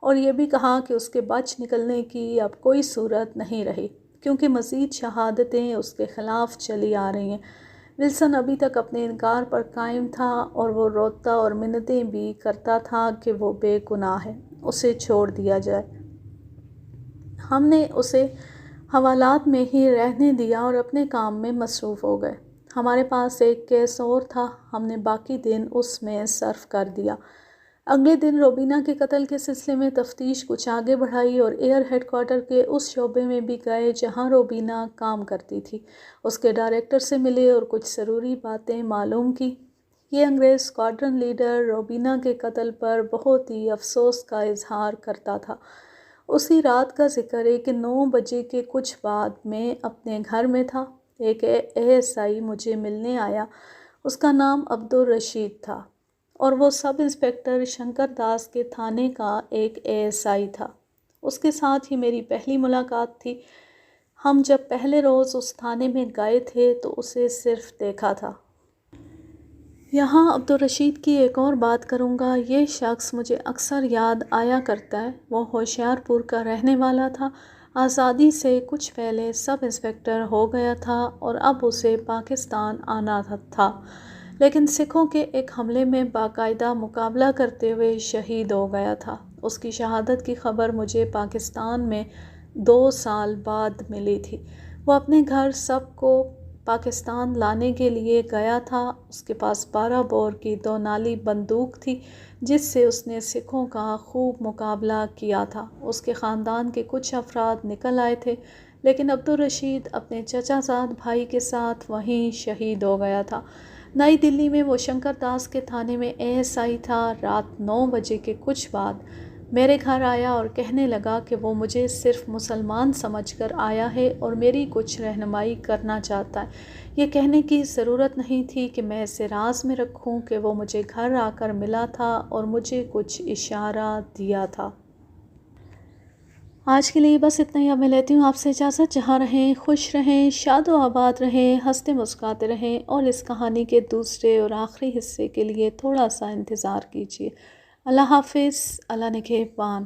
اور یہ بھی کہا کہ اس کے بچ نکلنے کی اب کوئی صورت نہیں رہی کیونکہ مزید شہادتیں اس کے خلاف چلی آ رہی ہیں۔ ولسن ابھی تک اپنے انکار پر قائم تھا اور وہ روتا اور منتیں بھی کرتا تھا کہ وہ بے گناہ ہے، اسے چھوڑ دیا جائے۔ ہم نے اسے حوالات میں ہی رہنے دیا اور اپنے کام میں مصروف ہو گئے۔ ہمارے پاس ایک کیس اور تھا، ہم نے باقی دن اس میں صرف کر دیا۔ اگلے دن روبینہ کے قتل کے سلسلے میں تفتیش کچھ آگے بڑھائی اور ایئر ہیڈ کوارٹر کے اس شعبے میں بھی گئے جہاں روبینہ کام کرتی تھی۔ اس کے ڈائریکٹر سے ملے اور کچھ ضروری باتیں معلوم کی۔ یہ انگریز اسکواڈرن لیڈر روبینہ کے قتل پر بہت ہی افسوس کا اظہار کرتا تھا۔ اسی رات کا ذکر ہے کہ 9 بجے کے کچھ بعد میں اپنے گھر میں تھا۔ ایک ASI مجھے ملنے آیا، اس کا نام عبدالرشید تھا اور وہ سب انسپکٹر شنکر داس کے تھانے کا ایک ASI تھا۔ اس کے ساتھ ہی میری پہلی ملاقات تھی۔ ہم جب پہلے روز اس تھانے میں گئے تھے تو اسے صرف دیکھا تھا۔ یہاں عبدالرشید کی ایک اور بات کروں گا۔ یہ شخص مجھے اکثر یاد آیا کرتا ہے۔ وہ ہوشیار پور کا رہنے والا تھا، آزادی سے کچھ پہلے سب انسپکٹر ہو گیا تھا اور اب اسے پاکستان آنا تھا، لیکن سکھوں کے ایک حملے میں باقاعدہ مقابلہ کرتے ہوئے شہید ہو گیا تھا۔ اس کی شہادت کی خبر مجھے پاکستان میں 2 سال بعد ملی تھی۔ وہ اپنے گھر سب کو پاکستان لانے کے لیے گیا تھا۔ اس کے پاس 12 بور کی 2 نالی بندوق تھی جس سے اس نے سکھوں کا خوب مقابلہ کیا تھا۔ اس کے خاندان کے کچھ افراد نکل آئے تھے لیکن عبدالرشید اپنے چچا زاد بھائی کے ساتھ وہیں شہید ہو گیا تھا۔ نئی دلی میں وہ شنکر داس کے تھانے میں ASI تھا۔ رات 9 بجے کے کچھ بعد میرے گھر آیا اور کہنے لگا کہ وہ مجھے صرف مسلمان سمجھ کر آیا ہے اور میری کچھ رہنمائی کرنا چاہتا ہے۔ یہ کہنے کی ضرورت نہیں تھی کہ میں اسے راز میں رکھوں کہ وہ مجھے گھر آ کر ملا تھا اور مجھے کچھ اشارہ دیا تھا۔ آج کے لیے بس اتنا ہی۔ اب میں لیتی ہوں آپ سے اجازت۔ جہاں رہیں خوش رہیں، شاد و آباد رہیں، ہنستے مسکراتے رہیں، اور اس کہانی کے دوسرے اور آخری حصے کے لیے تھوڑا سا انتظار کیجیے۔ اللہ حافظ، اللہ نگہبان۔